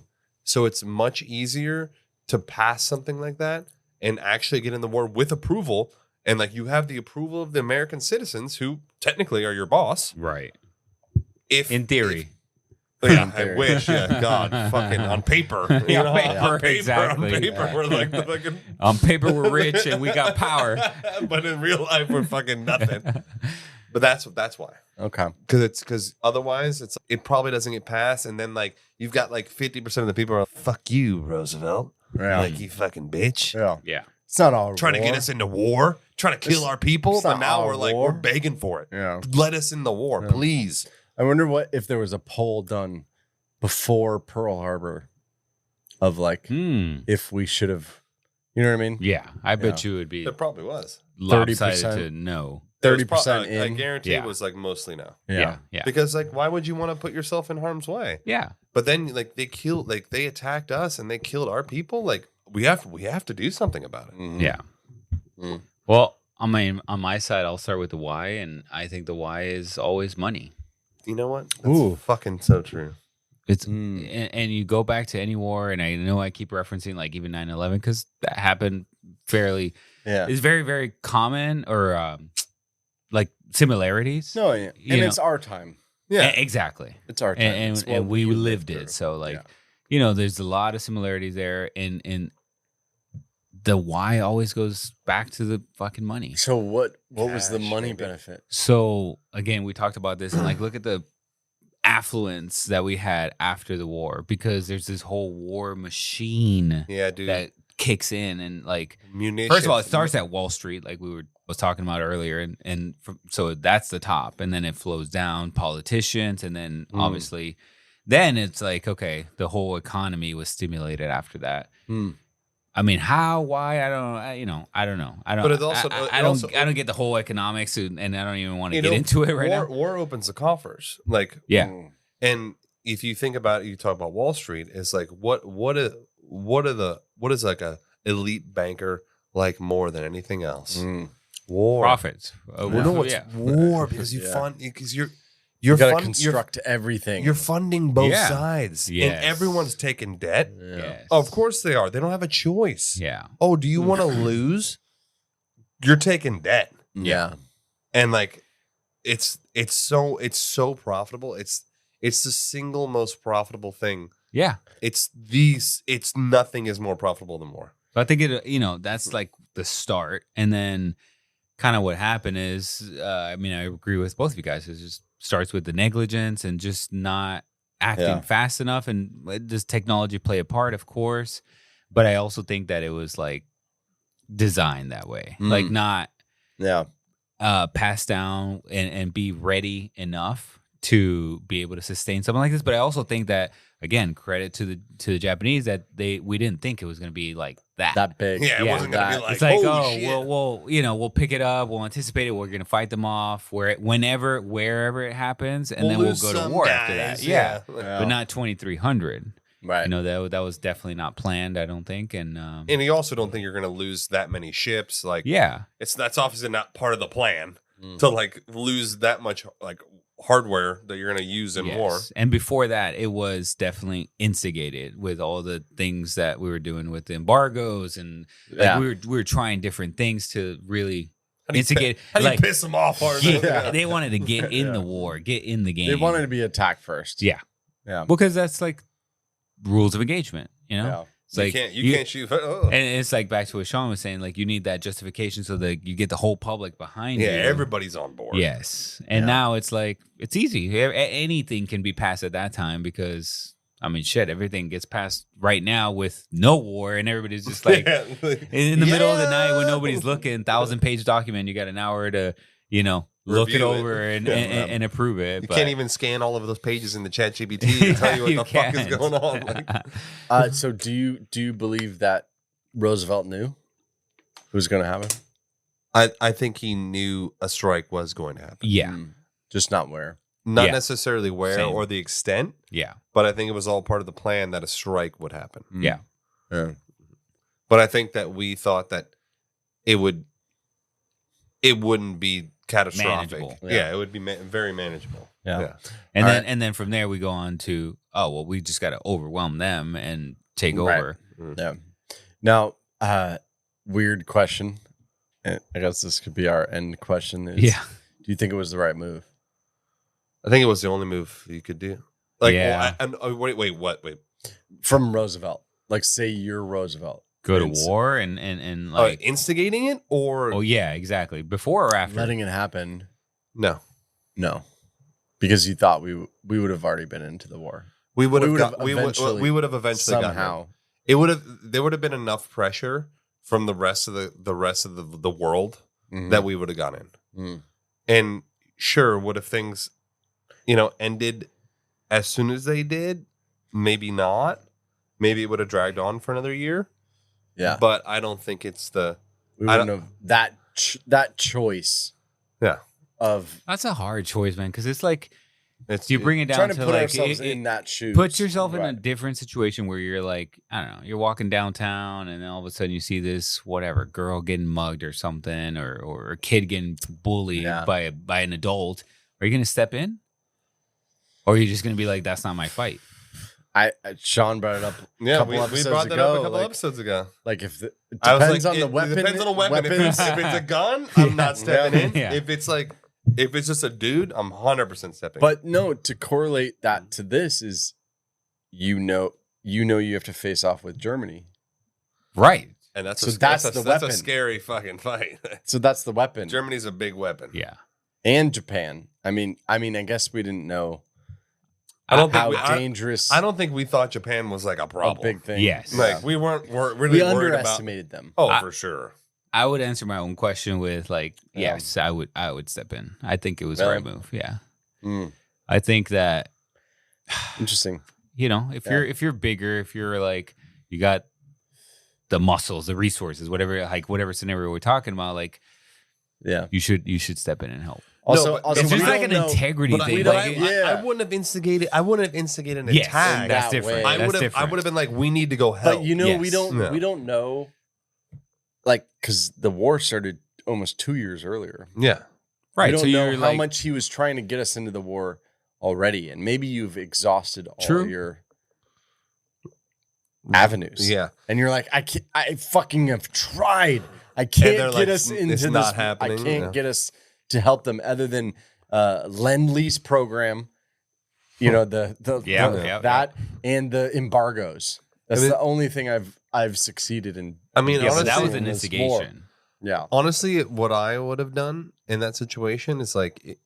So it's much easier to pass something like that and actually get in the war with approval. And like you have the approval of the American citizens who technically are your boss. Right. In theory. I wish. Yeah, God, fucking on paper. On paper, exactly. On paper, we're like the fucking. On paper, we're rich and we got power, but in real life, we're fucking nothing. But that's why. Okay. Because otherwise, it probably doesn't get passed, and then like you've got like 50% of the people are like, "Fuck you, Roosevelt," like you fucking bitch. Yeah. It's not all trying to get us into war, trying to kill our people, but now we're like we're begging for it. Yeah. Let us in the war, please. I wonder if there was a poll done before Pearl Harbor of like if we should have, you know what I mean? Yeah, I bet you it would be. There probably was 30% to no. 30% in. I guarantee it was like mostly no. Yeah. Because like, why would you want to put yourself in harm's way? Yeah. But then like they attacked us and they killed our people. Like we have to do something about it. Mm-hmm. Yeah. Well, on my side, I'll start with the why, and I think the why is always money. You know what? That's fucking so true. It's and you go back to any war, and I know I keep referencing like even 9/11 because that happened fairly. Yeah, it's very very common or like similarities. No, and it's our time. Yeah, exactly. It's our time, and we lived it. So like, there's a lot of similarities there, and the why always goes back to the fucking money. So what was the money benefit? So again, we talked about this and like look at the affluence that we had after the war because there's this whole war machine that kicks in and like munitions. First of all, it starts at Wall Street like was talking about earlier so that's the top and then it flows down politicians and then obviously then it's like okay, the whole economy was stimulated after that. I mean, how? Why? I don't know. I don't. But it's also, I don't get the whole economics, and I don't even want to get into it right now. War opens the coffers, like And if you think about it, you talk about Wall Street. It's like what is like a elite banker like more than anything else? War profits. War because you fund because you got to construct everything. You're funding both sides. Yes. And everyone's taking debt. Yes. Of course they are. They don't have a choice. Yeah. Oh, do you want to lose? You're taking debt. Yeah. And like it's so profitable. It's the single most profitable thing. Yeah. It's nothing is more profitable than war. So I think that's like the start. And then kind of what happened is I agree with both of you guys. It just starts with the negligence and just not acting fast enough. And does technology play a part? Of course. But I also think that it was like designed that way. Like not pass down and be ready enough to be able to sustain something like this. But I also think that, again, credit to the Japanese that we didn't think it was going to be like that big. Yeah, it wasn't going to be like, it's like, shit. we'll pick it up, we'll anticipate it, we're going to fight them off wherever it happens, and then we'll go to war after that. Yeah. But not 2,300. Right. That was definitely not planned, I don't think. And you also don't think you're going to lose that many ships. Like, that's obviously not part of the plan to like lose that much like hardware that you're going to use in war. And before that, it was definitely instigated with all the things that we were doing with the embargoes, and like we were trying different things to really instigate. How do you piss them off hard? They wanted to get in the war, get in the game. They wanted to be attacked first. Yeah. Because that's like rules of engagement, you know? Yeah. It's you can't shoot. Oh. And it's like back to what Sean was saying, like you need that justification so that you get the whole public behind you. Yeah, everybody's on board. Yes. And now it's like, it's easy. Anything can be passed at that time because, I mean, shit, everything gets passed right now with no war and everybody's just like in the middle of the night when nobody's looking, 1,000-page document, you got an hour to, look it over and approve it. You can't even scan all of those pages in the chat GPT to tell you what the fuck is going on. So do you believe that Roosevelt knew it was going to happen? I think he knew a strike was going to happen. Yeah. Just not where. Not necessarily where or the extent. Yeah. But I think it was all part of the plan that a strike would happen. Yeah. But I think that we thought that it wouldn't be catastrophic. Manageable. Yeah, it would be very manageable. Yeah. And then from there we go on to, we just got to overwhelm them and take over. Yeah. Now, weird question. I guess this could be our end question. Do you think it was the right move? I think it was the only move you could do. Like, wait, what? Wait. From Roosevelt. Like, say you're Roosevelt. Go to war and like instigating it, or yeah, exactly. Before or after? Letting it happen. No. Because you thought we would have already been into the war. We would have eventually somehow. There would have been enough pressure from the rest of the world that we would have gone in. And sure, would have things ended as soon as they did? Maybe not. Maybe it would have dragged on for another year. Yeah, but I don't think it's we wouldn't have that choice. Yeah, that's a hard choice, man, because it's like you bring it down trying to to put like ourselves in that shoes. Put yourself in a different situation where you're like, I don't know, you're walking downtown and then all of a sudden you see this girl getting mugged or something, or a kid getting bullied by an adult. Are you going to step in, or are you just going to be like, that's not my fight? Sean brought it up. We brought that up a couple episodes ago. Like it depends on the weapon. It depends on the weapon. If it's a gun, I'm not stepping in. Yeah. If it's just a dude, I'm 100% stepping. But no, to correlate that to this is, you have to face off with Germany, right? And that's the weapon. That's a scary fucking fight. So that's the weapon. Germany's a big weapon. Yeah, and Japan. I mean, I guess we didn't know. I don't think we thought Japan was like a problem. A big thing. Yes. Like we weren't really we worried underestimated them. Oh, for sure. I would answer my own question with like, yes, I would step in. I think it was the right move. Yeah. I think that interesting. If you're bigger, if you're like, you got the muscles, the resources, whatever scenario we're talking about, like, you should step in and help. Also, it's just like an integrity thing. I wouldn't have instigated an attack. That's different. I would have been like, we need to go help. But we don't know, like, because the war started almost 2 years earlier. Yeah, right. We don't know how much he was trying to get us into the war already, and maybe you've exhausted all your avenues. Yeah, and you're like, I fucking have tried. I can't get us into this. Not happening. I can't get us to help them other than Lend-Lease program, that and the embargoes. That's the only thing I've succeeded in. I mean, honestly, that was an instigation. Yeah. Honestly, what I would have done in that situation is like,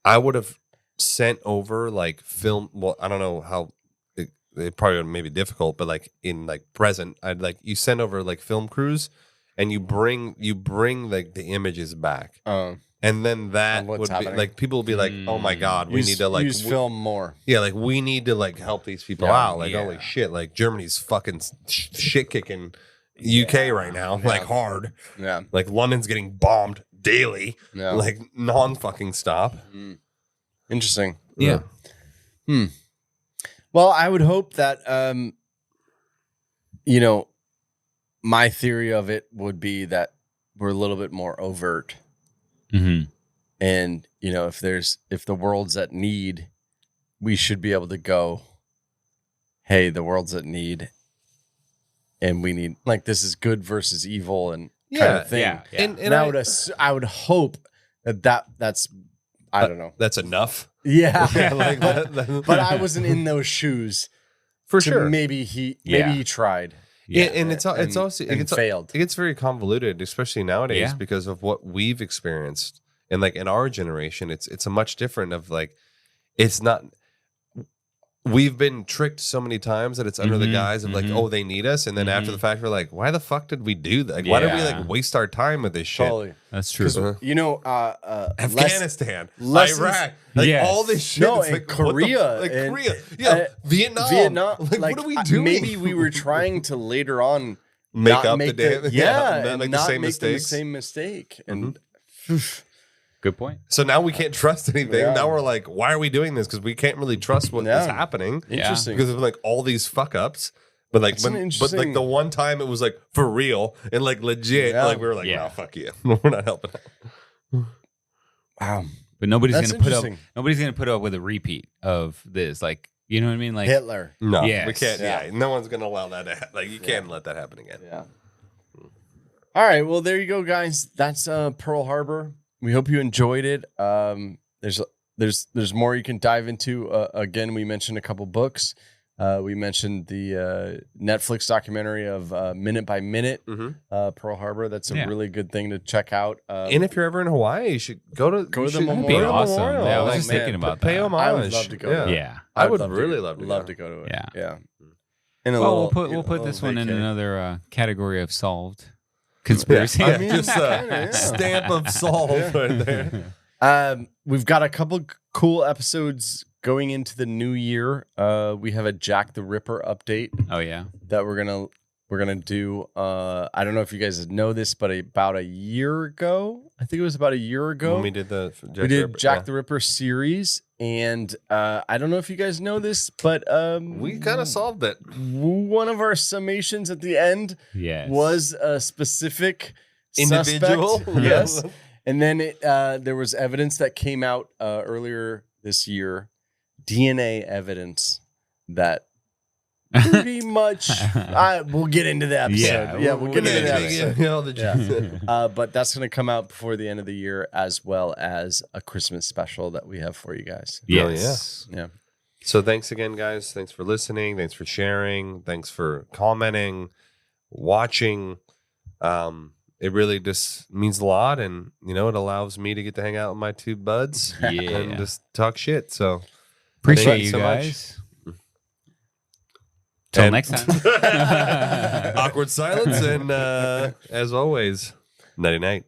I would have sent over like film. Well, I don't know how it probably may be difficult, but like in like present, I'd like you send over like film crews. And you bring like the images back, and then that would be like people will be like, "Oh my god, we need to like use film more." Yeah, like we need to like help these people out. Like holy shit, like Germany's fucking shit kicking UK right now, like hard. Yeah, like London's getting bombed daily, like non fucking stop. Interesting. Yeah. Well, I would hope that my theory of it would be that we're a little bit more overt. Mm-hmm. And, if the world's at need, we should be able to go, hey, the world's at need. And we need, this is good versus evil and kind of thing. Yeah. And I would hope that's, I don't know. That's enough. Yeah. But I wasn't in those shoes. For sure. Maybe he tried. Yeah, and it's also failed. It gets very convoluted, especially nowadays, because of what we've experienced. And in our generation, it's a much different of it's not. We've been tricked so many times that it's under the guise of oh, they need us, and then after the fact we're like, why the fuck did we do that? Why did we waste our time with this shit? Totally. That's true. Afghanistan, Iraq, all this shit. No, and Korea, Korea, Vietnam. What are we doing? Maybe we were trying to later on make up the damn not make the same the mistakes. same mistake. And good point. So now we can't trust anything. Yeah. Now we're like, why are we doing this? Because we can't really trust what is happening. Interesting. Because of all these fuck ups. But the one time it was for real and legit, we were like, no, fuck you. We're not helping out. Wow. But nobody's gonna put up with a repeat of this. You know what I mean? Hitler. No, we can't. Yeah. No one's gonna allow that to happen. You can't let that happen again. Yeah. All right. Well, there you go, guys. That's Pearl Harbor. We hope you enjoyed it. There's more you can dive into. Again, we mentioned a couple books. We mentioned the Netflix documentary of Minute by Minute, Pearl Harbor. That's a really good thing to check out. And if you're ever in Hawaii, you should go to the memorial. Be awesome. Yeah, I was just thinking about that. Pay homage. I would love to go. Yeah, I would really love to go to it. Yeah. And we'll put this one in another category of solved conspiracy. I mean, just a stamp of solved right there. We've got a couple cool episodes going into the new year. We have a Jack the Ripper update. Oh yeah, that we're gonna do. I don't know if you guys know this, but about a year ago, I think it was about a year ago, when we did Jack the Ripper series, and I don't know if you guys know this, but we kind of solved it. One of our summations at the end was a specific individual. Suspect. Yes, and then there was evidence that came out earlier this year. DNA evidence that pretty much we'll get into the episode. We'll get into the episode. But that's going to come out before the end of the year, as well as a Christmas special that we have for you guys. Yes. Yeah. So thanks again, guys. Thanks for listening. Thanks for sharing. Thanks for commenting, watching. It really just means a lot, and it allows me to get to hang out with my two buds and just talk shit. So appreciate you so guys. Till next time. Awkward silence, and as always, nighty night.